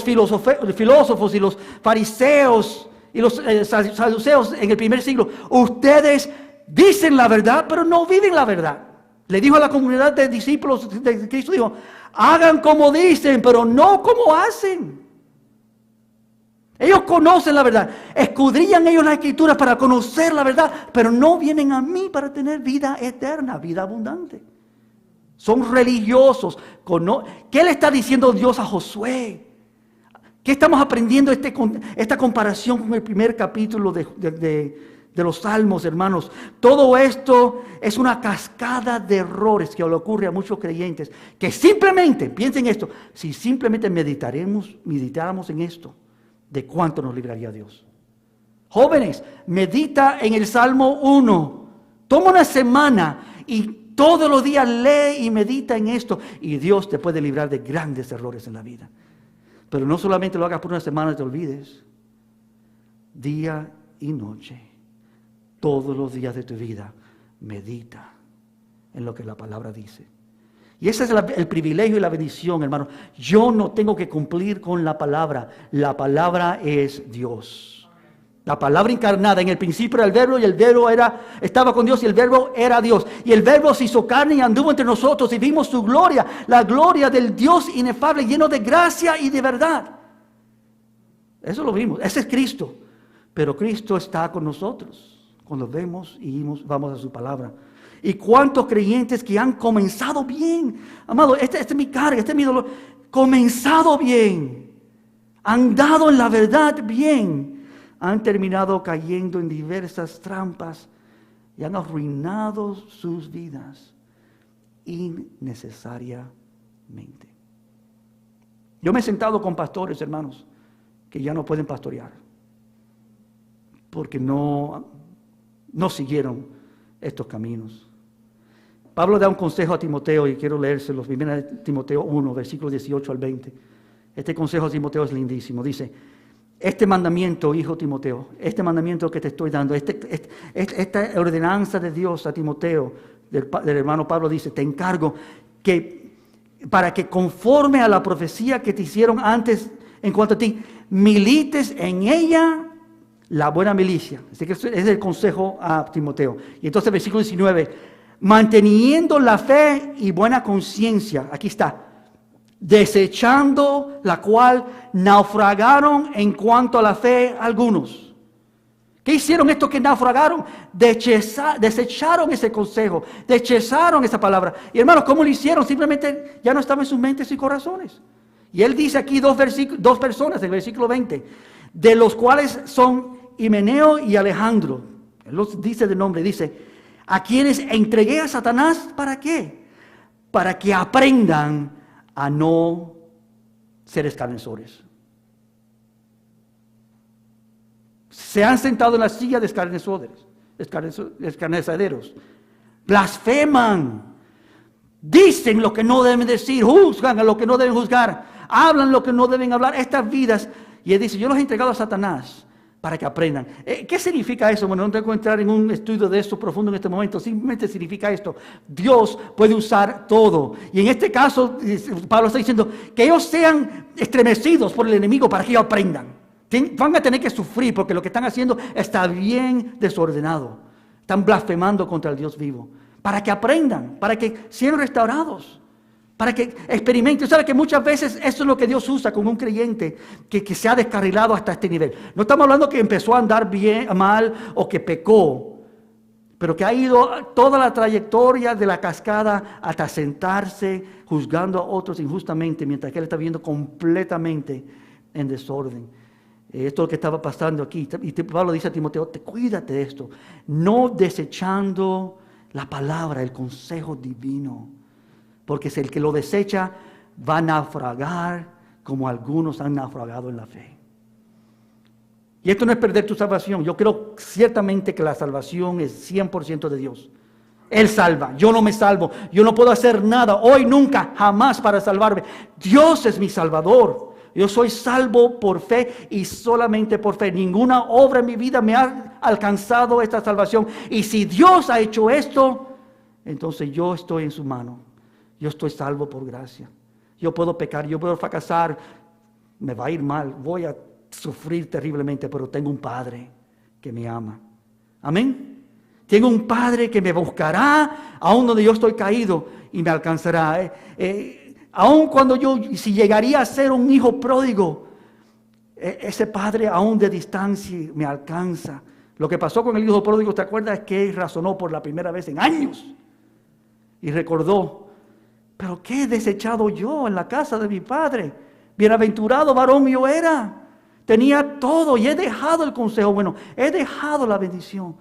filósofos y los fariseos y los saduceos en el primer siglo? Ustedes dicen la verdad, pero no viven la verdad. Le dijo a la comunidad de discípulos de Cristo, dijo, hagan como dicen, pero no como hacen. Ellos conocen la verdad, escudriñan ellos las escrituras para conocer la verdad, pero no vienen a mí para tener vida eterna, vida abundante. Son religiosos. ¿Qué le está diciendo Dios a Josué? ¿Qué estamos aprendiendo esta comparación con el primer capítulo de los Salmos, hermanos? Todo esto es una cascada de errores que le ocurre a muchos creyentes, que simplemente, piensen esto, si simplemente meditáramos en esto, ¿de cuánto nos libraría Dios? Jóvenes, medita en el Salmo 1. Toma una semana y todos los días lee y medita en esto. Y Dios te puede librar de grandes errores en la vida. Pero no solamente lo hagas por una semana y te olvides. Día y noche, todos los días de tu vida, medita en lo que la palabra dice. Y ese es el privilegio y la bendición, hermano. Yo no tengo que cumplir con la palabra. La palabra es Dios. La palabra encarnada. En el principio era el verbo y el verbo estaba con Dios y el verbo era Dios. Y el verbo se hizo carne y anduvo entre nosotros y vimos su gloria. La gloria del Dios inefable, lleno de gracia y de verdad. Eso lo vimos. Ese es Cristo. Pero Cristo está con nosotros cuando vemos y vamos a su palabra. Y cuántos creyentes que han comenzado bien, amado, este es mi carga, este es mi dolor, comenzado bien, han dado en la verdad bien, han terminado cayendo en diversas trampas y han arruinado sus vidas innecesariamente. Yo me he sentado con pastores, hermanos, que ya no pueden pastorear porque no siguieron estos caminos. Pablo da un consejo a Timoteo y quiero leérselo, 1 Timoteo 1, versículos 18 al 20. Este consejo a Timoteo es lindísimo. Dice, este mandamiento, hijo Timoteo, este mandamiento que te estoy dando, esta ordenanza de Dios a Timoteo, del hermano Pablo dice, te encargo que para que conforme a la profecía que te hicieron antes en cuanto a ti, milites en ella la buena milicia. Así que ese es el consejo a Timoteo. Y entonces versículo 19, manteniendo la fe y buena conciencia, aquí está, desechando la cual naufragaron en cuanto a la fe algunos. ¿Qué hicieron estos que naufragaron? Desecharon ese consejo, desecharon esa palabra. Y hermanos, ¿cómo lo hicieron? Simplemente ya no estaba en sus mentes y corazones. Y él dice aquí dos personas, en el versículo 20, de los cuales son Himeneo y Alejandro. Él los dice de nombre, dice, a quienes entregué a Satanás, ¿para qué? Para que aprendan a no ser escarnecedores. Se han sentado en la silla de escarnecederos. Blasfeman. Dicen lo que no deben decir, juzgan a lo que no deben juzgar, hablan lo que no deben hablar. Estas vidas, y él dice, yo los he entregado a Satanás para que aprendan. ¿Qué significa eso? Bueno, no tengo que entrar en un estudio de esto profundo en este momento. Simplemente significa esto. Dios puede usar todo. Y en este caso, Pablo está diciendo que ellos sean estremecidos por el enemigo para que ellos aprendan. Van a tener que sufrir porque lo que están haciendo está bien desordenado. Están blasfemando contra el Dios vivo. Para que aprendan, para que sean restaurados. Para que experimenten. ¿Sabe que muchas veces eso es lo que Dios usa con un creyente que se ha descarrilado hasta este nivel? No estamos hablando que empezó a andar mal o que pecó, pero que ha ido toda la trayectoria de la cascada hasta sentarse juzgando a otros injustamente mientras que él está viviendo completamente en desorden. Esto es lo que estaba pasando aquí. Y Pablo dice a Timoteo, cuídate de esto, no desechando la palabra, el consejo divino. Porque si el que lo desecha va a naufragar como algunos han naufragado en la fe. Y esto no es perder tu salvación. Yo creo ciertamente que la salvación es 100% de Dios. Él salva, yo no me salvo, yo no puedo hacer nada, hoy, nunca, jamás para salvarme. Dios es mi salvador. Yo soy salvo por fe y solamente por fe. Ninguna obra en mi vida me ha alcanzado esta salvación. Y si Dios ha hecho esto, entonces yo estoy en su mano. Yo estoy salvo por gracia. Yo puedo pecar, yo puedo fracasar, me va a ir mal, voy a sufrir terriblemente, pero tengo un Padre que me ama. Amén. Tengo un Padre que me buscará aún donde yo estoy caído y me alcanzará. Aún cuando si llegaría a ser un hijo pródigo, ese Padre aún de distancia me alcanza. Lo que pasó con el hijo pródigo, ¿te acuerdas? Es que él razonó por la primera vez en años y recordó, pero qué he desechado yo en la casa de mi padre. Bienaventurado varón yo era. Tenía todo y he dejado el consejo bueno, he dejado la bendición.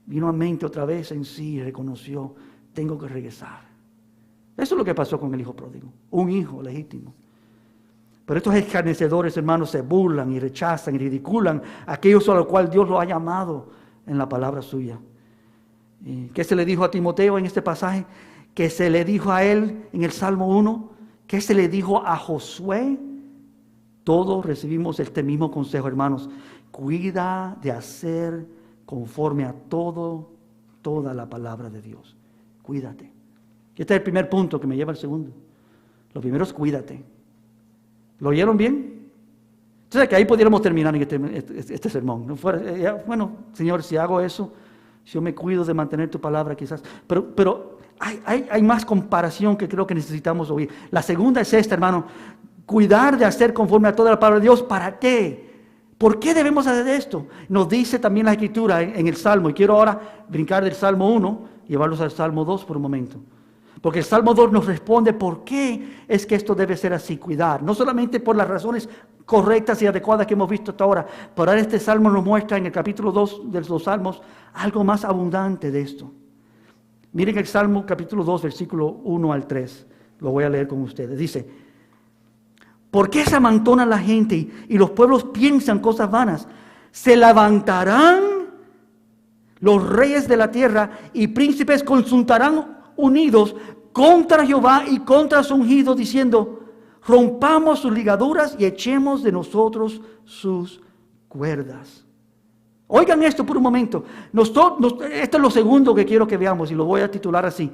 Vino a mente otra vez en sí y reconoció, tengo que regresar. Eso es lo que pasó con el hijo pródigo, un hijo legítimo. Pero estos escarnecedores, hermanos, se burlan y rechazan y ridiculan a aquellos a los cuales Dios los ha llamado en la palabra suya. ¿Qué se le dijo a Timoteo en este pasaje? ¿Qué se le dijo a él en el Salmo 1? ¿Qué se le dijo a Josué? Todos recibimos este mismo consejo, hermanos. Cuida de hacer conforme a toda la palabra de Dios. Cuídate. Este es el primer punto que me lleva al segundo. Lo primero es cuídate. ¿Lo oyeron bien? Entonces, que ahí pudiéramos terminar en este sermón. No fuera, bueno, Señor, si hago eso, si yo me cuido de mantener tu palabra, quizás. Pero hay más comparación que creo que necesitamos oír. La segunda es esta, hermano. Cuidar de hacer conforme a toda la palabra de Dios. ¿Para qué? ¿Por qué debemos hacer esto? Nos dice también la Escritura en el Salmo. Y quiero ahora brincar del Salmo 1 y llevarlos al Salmo 2 por un momento. Porque el Salmo 2 nos responde por qué es que esto debe ser así, cuidar. No solamente por las razones correctas y adecuadas que hemos visto hasta ahora, pero ahora este Salmo nos muestra en el capítulo 2 de los Salmos algo más abundante de esto. Miren el Salmo capítulo 2, versículo 1 al 3. Lo voy a leer con ustedes. Dice, ¿por qué se amontona la gente y los pueblos piensan cosas vanas? Se levantarán los reyes de la tierra y príncipes consultarán unidos contra Jehová y contra su ungido, diciendo, rompamos sus ligaduras y echemos de nosotros sus cuerdas. Oigan esto por un momento. Esto es lo segundo que quiero que veamos y lo voy a titular así.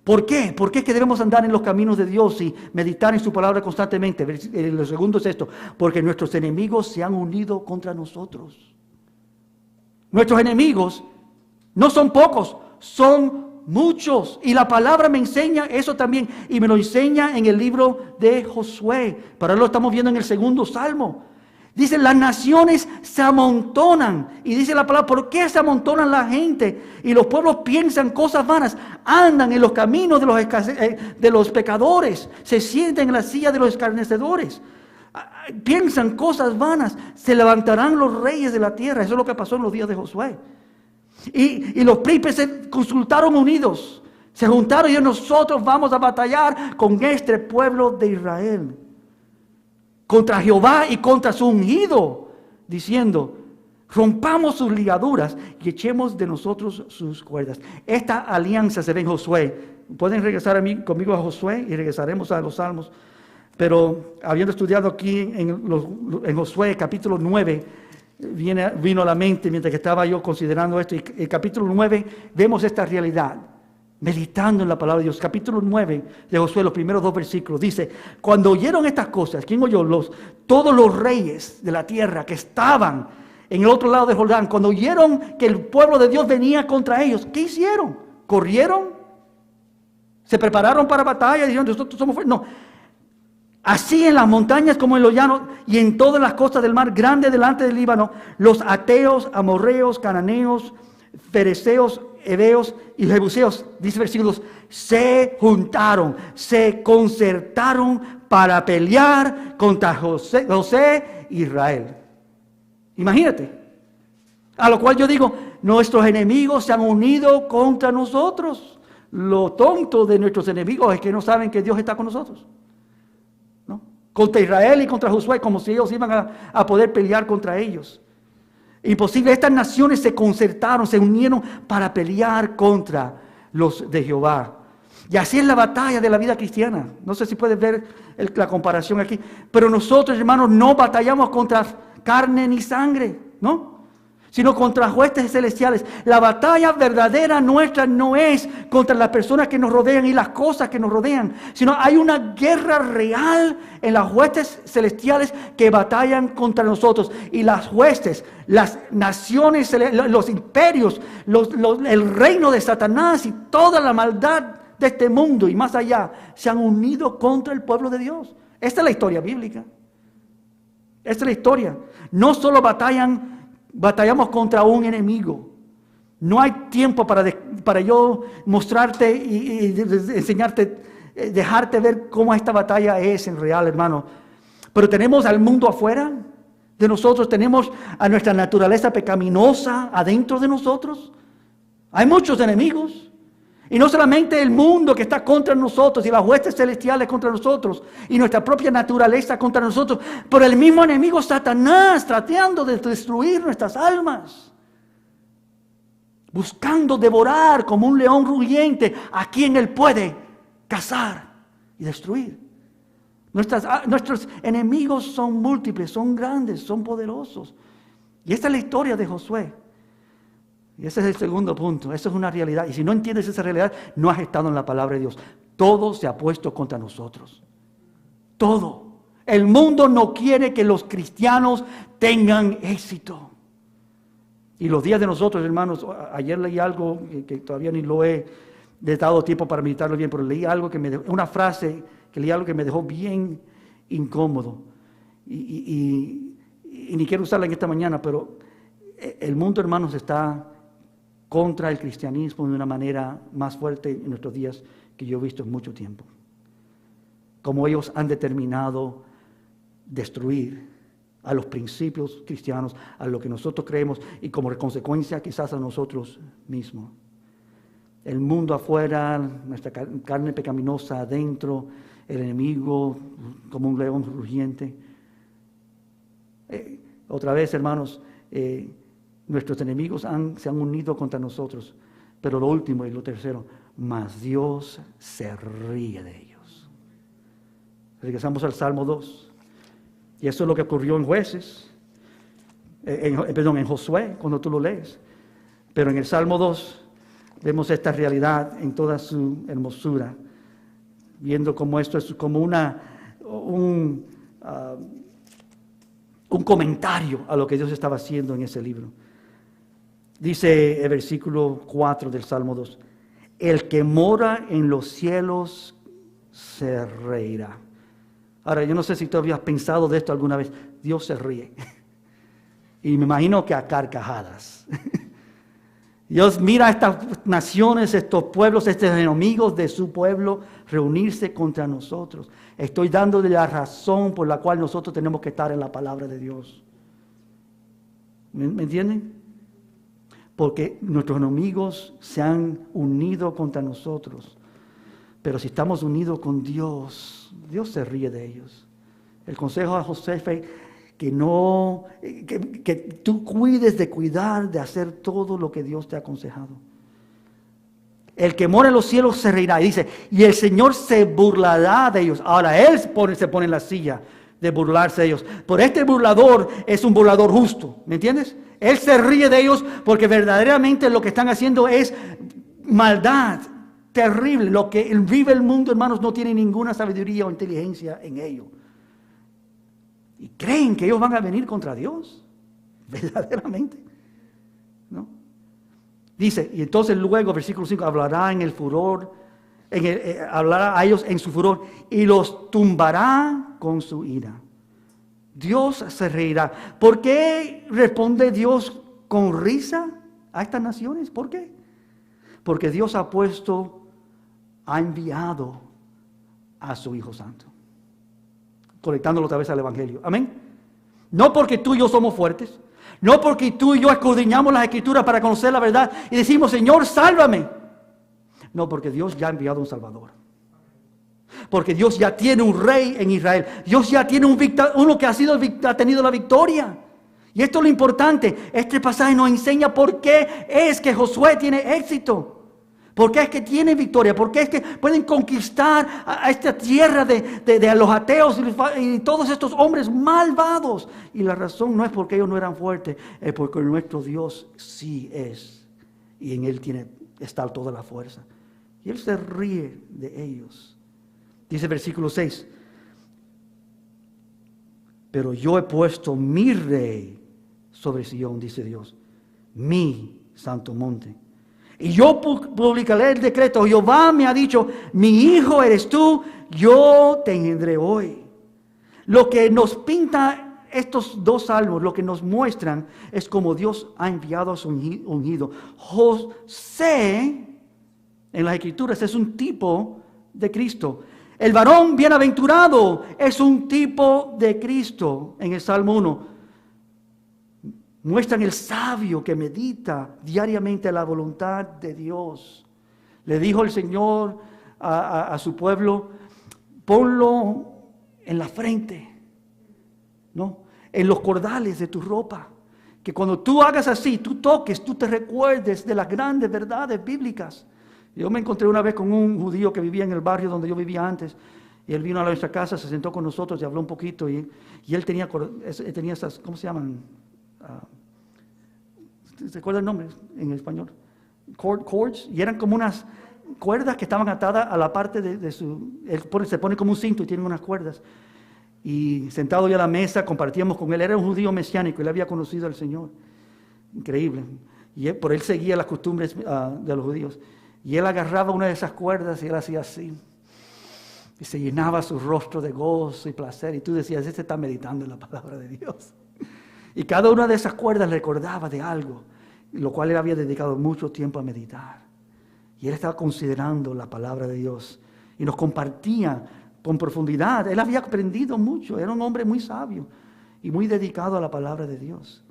¿Por qué? ¿Por qué es que debemos andar en los caminos de Dios y meditar en su palabra constantemente? Lo segundo es esto, porque nuestros enemigos se han unido contra nosotros. Nuestros enemigos no son pocos, son muchos. Y la palabra me enseña eso también, y me lo enseña en el libro de Josué. Para lo estamos viendo en el segundo Salmo. Dice, las naciones se amontonan. Y dice la palabra, ¿por qué se amontonan la gente? Y los pueblos piensan cosas vanas. Andan en los caminos de los pecadores. Se sienten en la silla de los escarnecedores. Piensan cosas vanas. Se levantarán los reyes de la tierra. Eso es lo que pasó en los días de Josué. Y los príncipes se consultaron unidos. Se juntaron y nosotros vamos a batallar con este pueblo de Israel. Contra Jehová y contra su ungido, diciendo, rompamos sus ligaduras y echemos de nosotros sus cuerdas. Esta alianza se ve en Josué. Pueden regresar conmigo a Josué y regresaremos a los Salmos. Pero habiendo estudiado aquí en Josué capítulo 9, vino a la mente mientras que estaba yo considerando esto. Y el capítulo 9 vemos esta realidad. Meditando en la palabra de Dios, capítulo 9 de Josué, los primeros 2 versículos, dice, cuando oyeron estas cosas, ¿quién oyó? Todos los reyes de la tierra que estaban en el otro lado de Jordán, cuando oyeron que el pueblo de Dios venía contra ellos, ¿qué hicieron? ¿Corrieron? ¿Se prepararon para batalla? Dijeron, nosotros somos fuertes. No. Así en las montañas como en los llanos y en todas las costas del mar grande delante del Líbano, los ateos, amorreos, cananeos, fereceos, heveos y jebuseos, dice versículos, se juntaron, se concertaron para pelear contra José e Israel. Imagínate. A lo cual yo digo, nuestros enemigos se han unido contra nosotros. Lo tonto de nuestros enemigos es que no saben que Dios está con nosotros. contra Israel y contra Josué, como si ellos iban a poder pelear contra ellos. Imposible. Estas naciones se concertaron, se unieron para pelear contra los de Jehová. Y así es la batalla de la vida cristiana. No sé si puedes ver la comparación aquí. Pero nosotros, hermanos, no batallamos contra carne ni sangre, ¿no? Sino contra huestes celestiales. La batalla verdadera nuestra no es contra las personas que nos rodean y las cosas que nos rodean, sino hay una guerra real en las huestes celestiales que batallan contra nosotros. Y las huestes, las naciones, los imperios, el reino de Satanás y toda la maldad de este mundo y más allá se han unido contra el pueblo de Dios. Esta es la historia bíblica. Esta es la historia. No solo batallamos contra un enemigo. No hay tiempo para yo mostrarte y enseñarte, dejarte ver cómo esta batalla es en real, hermano. Pero tenemos al mundo afuera de nosotros, tenemos a nuestra naturaleza pecaminosa adentro de nosotros. Hay muchos enemigos. Y no solamente el mundo que está contra nosotros y las huestes celestiales contra nosotros y nuestra propia naturaleza contra nosotros, pero el mismo enemigo Satanás tratando de destruir nuestras almas, buscando devorar como un león rugiente a quien él puede cazar y destruir. Nuestros enemigos son múltiples, son grandes, son poderosos. Y esta es la historia de Josué. Y ese es el segundo punto, eso es una realidad. Y si no entiendes esa realidad, no has estado en la palabra de Dios. Todo se ha puesto contra nosotros. Todo. El mundo no quiere que los cristianos tengan éxito. Y los días de nosotros, hermanos, ayer leí algo que todavía ni lo he dado tiempo para meditarlo bien, pero leí algo una frase que leí algo que me dejó bien incómodo. Y ni quiero usarla en esta mañana, pero el mundo, hermanos, está contra el cristianismo de una manera más fuerte en nuestros días que yo he visto en mucho tiempo. Como ellos han determinado destruir a los principios cristianos, a lo que nosotros creemos y como consecuencia quizás a nosotros mismos. El mundo afuera, nuestra carne pecaminosa adentro, el enemigo como un león rugiente. Otra vez, hermanos, nuestros enemigos se han unido contra nosotros. Pero lo último y lo tercero, mas Dios se ríe de ellos. Regresamos al Salmo 2. Y eso es lo que ocurrió en Jueces. En Josué, cuando tú lo lees. Pero en el Salmo 2 vemos esta realidad en toda su hermosura. Viendo cómo esto es como un comentario a lo que Dios estaba haciendo en ese libro. Dice el versículo 4 del Salmo 2, el que mora en los cielos se reirá. Ahora, yo no sé si tú habías pensado de esto alguna vez. Dios se ríe. Y me imagino que a carcajadas. Dios mira a estas naciones, estos pueblos, estos enemigos de su pueblo reunirse contra nosotros. Estoy dándole la razón por la cual nosotros tenemos que estar en la palabra de Dios. ¿Me entienden? Porque nuestros enemigos se han unido contra nosotros. Pero si estamos unidos con Dios, Dios se ríe de ellos. El consejo a José fue que tú cuides de cuidar, de hacer todo lo que Dios te ha aconsejado. El que mora en los cielos se reirá. Y dice, y el Señor se burlará de ellos. Ahora Él se pone en la silla de burlarse de ellos. Pero este burlador es un burlador justo. ¿Me entiendes? Él se ríe de ellos porque verdaderamente lo que están haciendo es maldad terrible. Lo que vive el mundo, hermanos, no tiene ninguna sabiduría o inteligencia en ello. Y creen que ellos van a venir contra Dios. Verdaderamente. ¿No? Dice, y entonces luego, versículo 5, hablará en el furor, hablará a ellos en su furor y los tumbará con su ira. Dios se reirá. ¿Por qué responde Dios con risa a estas naciones? ¿Por qué? Porque Dios ha enviado a su Hijo Santo. Conectándolo otra vez al Evangelio. Amén. No porque tú y yo somos fuertes. No porque tú y yo escudriñamos las Escrituras para conocer la verdad y decimos, Señor, sálvame. No, porque Dios ya ha enviado un Salvador. Porque Dios ya tiene un rey en Israel. Dios ya tiene uno que ha tenido la victoria. Y esto es lo importante. Este pasaje nos enseña por qué es que Josué tiene éxito. ¿Por qué es que tienen victoria? ¿Por qué es que pueden conquistar a esta tierra de los ateos y todos estos hombres malvados? Y la razón no es porque ellos no eran fuertes, es porque nuestro Dios sí es. Y en Él está toda la fuerza. Y Él se ríe de ellos. Dice versículo 6. Pero yo he puesto mi rey sobre Sión, dice Dios, mi santo monte. Y yo publicaré el decreto. Jehová me ha dicho, mi hijo eres tú, yo te engendré hoy. Lo que nos pinta estos dos salmos, lo que nos muestran, es como Dios ha enviado a su ungido. José, en las Escrituras, es un tipo de Cristo. El varón bienaventurado es un tipo de Cristo. En el Salmo 1 muestran el sabio que medita diariamente la voluntad de Dios. Le dijo el Señor a su pueblo, ponlo en la frente, ¿no? En los cordales de tu ropa. Que cuando tú hagas así, tú toques, tú te recuerdes de las grandes verdades bíblicas. Yo me encontré una vez con un judío que vivía en el barrio donde yo vivía antes. Y él vino a nuestra casa, se sentó con nosotros y habló un poquito. Y él tenía esas, ¿cómo se llaman? ¿Se acuerda el nombre en español? Cords. Y eran como unas cuerdas que estaban atadas a la parte de su... se pone como un cinto y tiene unas cuerdas. Y sentado ya a la mesa, compartíamos con él. Era un judío mesiánico, él había conocido al Señor. Increíble. Y por él seguía las costumbres de los judíos. Y él agarraba una de esas cuerdas y él hacía así. Y se llenaba su rostro de gozo y placer. Y tú decías, este está meditando en la palabra de Dios. Y cada una de esas cuerdas le recordaba de algo, lo cual él había dedicado mucho tiempo a meditar. Y él estaba considerando la palabra de Dios. Y nos compartía con profundidad. Él había aprendido mucho. Era un hombre muy sabio y muy dedicado a la palabra de Dios.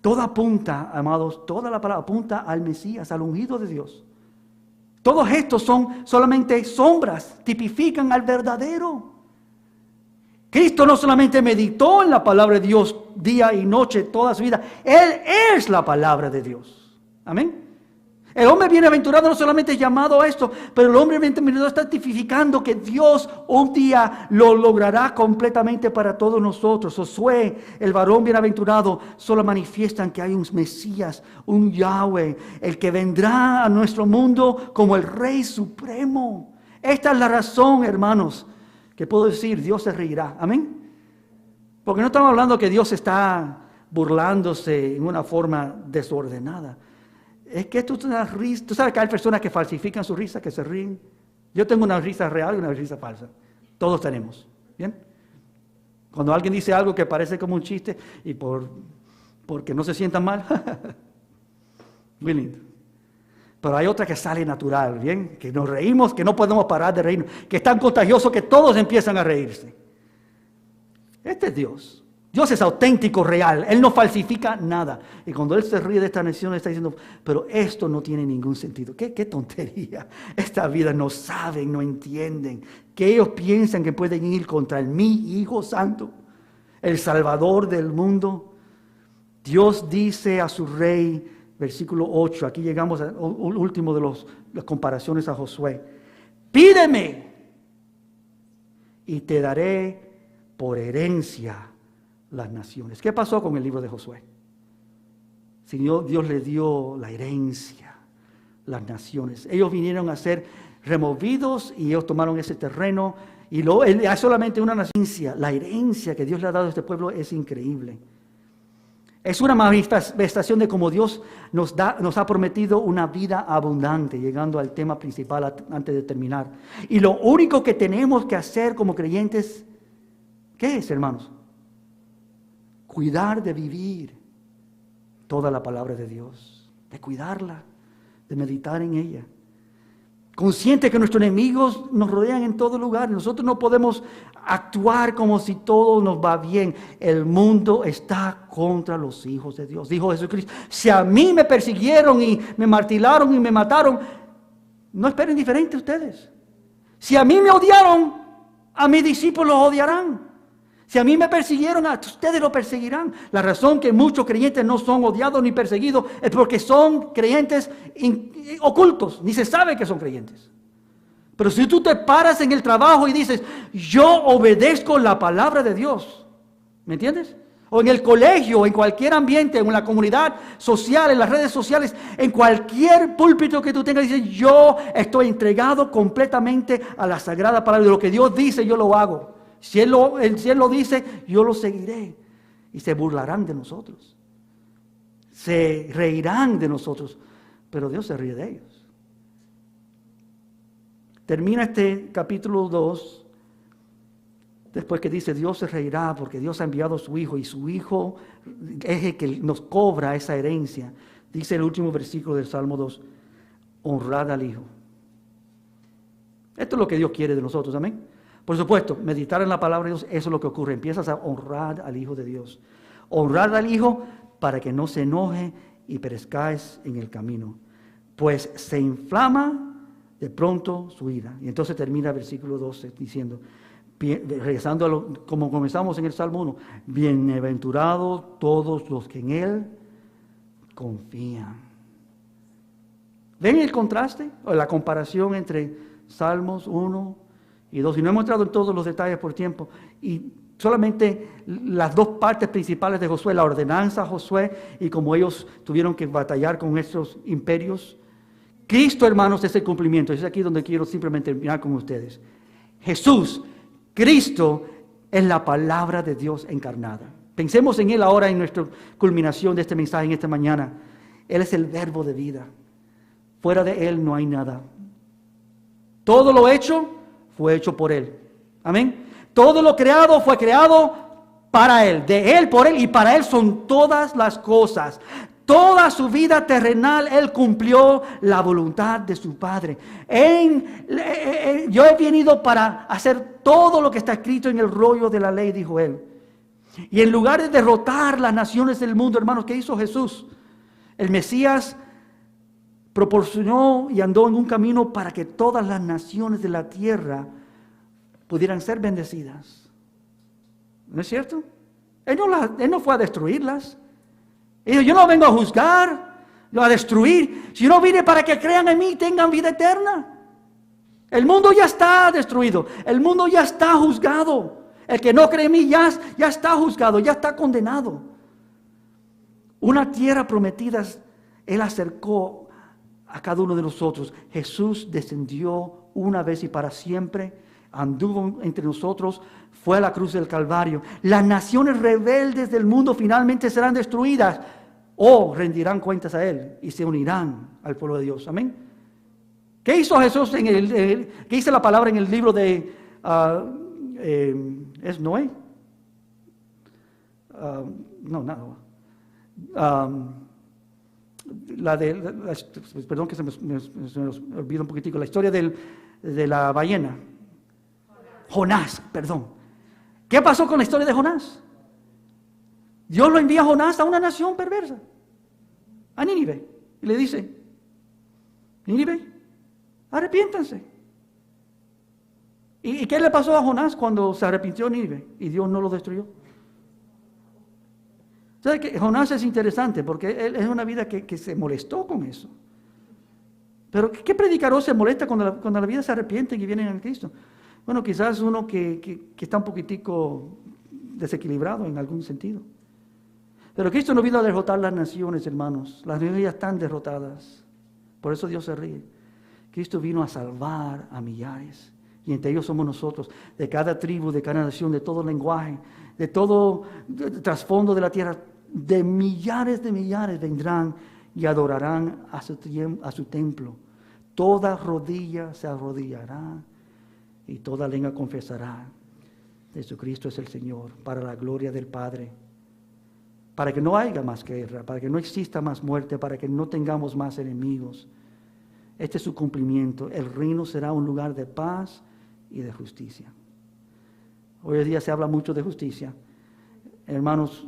Todo apunta, amados, toda la palabra apunta al Mesías, al ungido de Dios. Todos estos son solamente sombras, tipifican al verdadero. Cristo no solamente meditó en la palabra de Dios día y noche toda su vida, Él es la palabra de Dios. Amén. El hombre bienaventurado no solamente es llamado a esto, pero el hombre bienaventurado está tipificando que Dios un día lo logrará completamente para todos nosotros. Josué, el varón bienaventurado, solo manifiestan que hay un Mesías, un Yahweh, el que vendrá a nuestro mundo como el Rey Supremo. Esta es la razón, hermanos, que puedo decir, Dios se reirá. Amén. Porque no estamos hablando que Dios está burlándose en una forma desordenada. Es que esto es una risa. Tú sabes que hay personas que falsifican su risa, que se ríen. Yo tengo una risa real y una risa falsa. Todos tenemos. ¿Bien? Cuando alguien dice algo que parece como un chiste y porque no se sientan mal. Muy lindo. Pero hay otra que sale natural, ¿bien? Que nos reímos, que no podemos parar de reírnos. Que es tan contagioso que todos empiezan a reírse. Este es Dios. Dios es auténtico, real. Él no falsifica nada. Y cuando Él se ríe de esta nación, está diciendo, pero esto no tiene ningún sentido. ¿Qué tontería? Esta vida no saben, no entienden. Que ellos piensan que pueden ir contra mi Hijo Santo, el Salvador del mundo. Dios dice a su Rey, versículo 8, aquí llegamos al último de las comparaciones a Josué. Pídeme y te daré por herencia las naciones. ¿Qué pasó con el libro de Josué? Dios le dio la herencia, las naciones. Ellos vinieron a ser removidos y ellos tomaron ese terreno y hay solamente una nación. La herencia que Dios le ha dado a este pueblo es increíble. Es una manifestación de cómo Dios nos ha prometido una vida abundante, llegando al tema principal antes de terminar. Y lo único que tenemos que hacer como creyentes, ¿qué es, hermanos? Cuidar de vivir toda la palabra de Dios, de cuidarla, de meditar en ella. Consciente que nuestros enemigos nos rodean en todo lugar. Nosotros no podemos actuar como si todo nos va bien. El mundo está contra los hijos de Dios. Dijo Jesucristo, si a mí me persiguieron y me martiraron y me mataron, no esperen diferente ustedes. Si a mí me odiaron, a mis discípulos odiarán. Si a mí me persiguieron, a ustedes lo perseguirán. La razón que muchos creyentes no son odiados ni perseguidos es porque son creyentes ocultos, ni se sabe que son creyentes. Pero si tú te paras en el trabajo y dices, yo obedezco la palabra de Dios, ¿me entiendes? O en el colegio, en cualquier ambiente, en la comunidad social, en las redes sociales, en cualquier púlpito que tú tengas, dices, yo estoy entregado completamente a la sagrada palabra. De lo que Dios dice, yo lo hago. Si Él lo dice, yo lo seguiré. Y se burlarán de nosotros. Se reirán de nosotros. Pero Dios se ríe de ellos. Termina este capítulo 2. Después que dice, Dios se reirá porque Dios ha enviado a su Hijo. Y su Hijo es el que nos cobra esa herencia. Dice el último versículo del Salmo 2. Honrad al Hijo. Esto es lo que Dios quiere de nosotros. Amén. Por supuesto, meditar en la palabra de Dios, eso es lo que ocurre. Empiezas a honrar al Hijo de Dios. Honrar al Hijo para que no se enoje y perezcáis en el camino. Pues se inflama de pronto su ira. Y entonces termina el versículo 12 diciendo, regresando a como comenzamos en el Salmo 1, bienaventurados todos los que en Él confían. ¿Ven el contraste o la comparación entre Salmos 1 y 2? Y no hemos entrado en todos los detalles por tiempo. Y solamente las dos partes principales de Josué, la ordenanza a Josué y como ellos tuvieron que batallar con estos imperios. Cristo, hermanos, es el cumplimiento. Es aquí donde quiero simplemente terminar con ustedes. Jesús, Cristo, es la palabra de Dios encarnada. Pensemos en Él ahora en nuestra culminación de este mensaje en esta mañana. Él es el verbo de vida. Fuera de Él no hay nada. Todo lo hecho fue hecho por Él. Amén. Todo lo creado fue creado para Él, de Él, por Él y para Él son todas las cosas. Toda su vida terrenal Él cumplió la voluntad de su Padre. Yo he venido para hacer todo lo que está escrito en el rollo de la ley, dijo Él. Y en lugar de derrotar las naciones del mundo, hermanos, ¿qué hizo Jesús? El Mesías proporcionó y andó en un camino para que todas las naciones de la tierra pudieran ser bendecidas. ¿No es cierto? Él no fue a destruirlas. Él dijo, yo no vengo a juzgar, a destruir. Si yo vine para que crean en mí y tengan vida eterna. El mundo ya está destruido. El mundo ya está juzgado. El que no cree en mí ya está juzgado, ya está condenado. Una tierra prometida, Él acercó a cada uno de nosotros. Jesús descendió una vez y para siempre, anduvo entre nosotros, fue a la cruz del Calvario. Las naciones rebeldes del mundo finalmente serán destruidas o rendirán cuentas a Él y se unirán al pueblo de Dios. Amén. ¿Qué hizo Jesús qué dice la palabra en el libro de ¿es Noé? Perdón que se me olvida un poquitico, la historia de la ballena. Jonás, perdón. ¿Qué pasó con la historia de Jonás? Dios lo envía a Jonás a una nación perversa, a Nínive, y le dice, Nínive, arrepiéntanse. ¿Y qué le pasó a Jonás cuando se arrepintió Nínive y Dios no lo destruyó? ¿Sabe que Jonás es interesante porque él es una vida que se molestó con eso? Pero ¿qué predicador se molesta cuando la vida se arrepienten y vienen a Cristo? Bueno, quizás uno que está un poquitico desequilibrado en algún sentido. Pero Cristo no vino a derrotar las naciones, hermanos. Las naciones ya están derrotadas. Por eso Dios se ríe. Cristo vino a salvar a millares. Y entre ellos somos nosotros, de cada tribu, de cada nación, de todo lenguaje, de todo trasfondo de la tierra. De millares vendrán y adorarán a su templo. Toda rodilla se arrodillará y toda lengua confesará: Jesucristo es el Señor, para la gloria del Padre. Para que no haya más guerra, para que no exista más muerte, para que no tengamos más enemigos. Este es su cumplimiento. El reino será un lugar de paz y de justicia. Hoy en día se habla mucho de justicia. Hermanos,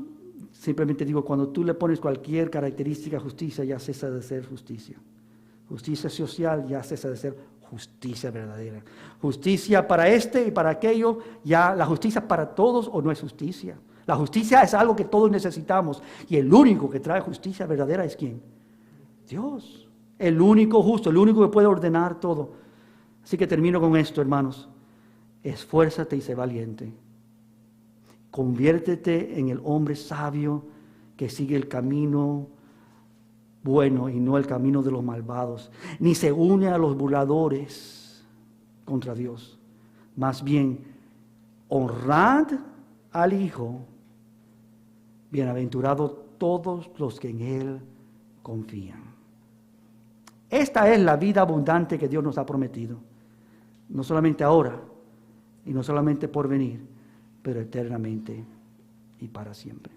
simplemente digo, cuando tú le pones cualquier característica a justicia, ya cesa de ser justicia. Justicia social ya cesa de ser justicia verdadera. Justicia para este y para aquello, ya la justicia para todos o no es justicia. La justicia es algo que todos necesitamos y el único que trae justicia verdadera es ¿quién? Dios. El único justo, el único que puede ordenar todo. Así que termino con esto, hermanos. Esfuérzate y sé valiente. Conviértete en el hombre sabio que sigue el camino bueno y no el camino de los malvados, ni se une a los burladores contra Dios. Más bien, honrad al Hijo, bienaventurados todos los que en Él confían. Esta es la vida abundante que Dios nos ha prometido, no solamente ahora y no solamente por venir, pero eternamente y para siempre.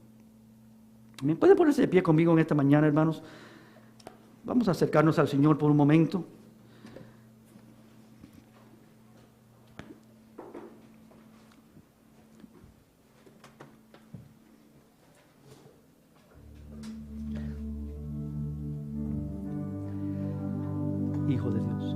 ¿Me pueden ponerse de pie conmigo en esta mañana, hermanos? Vamos a acercarnos al Señor por un momento. Hijo de Dios,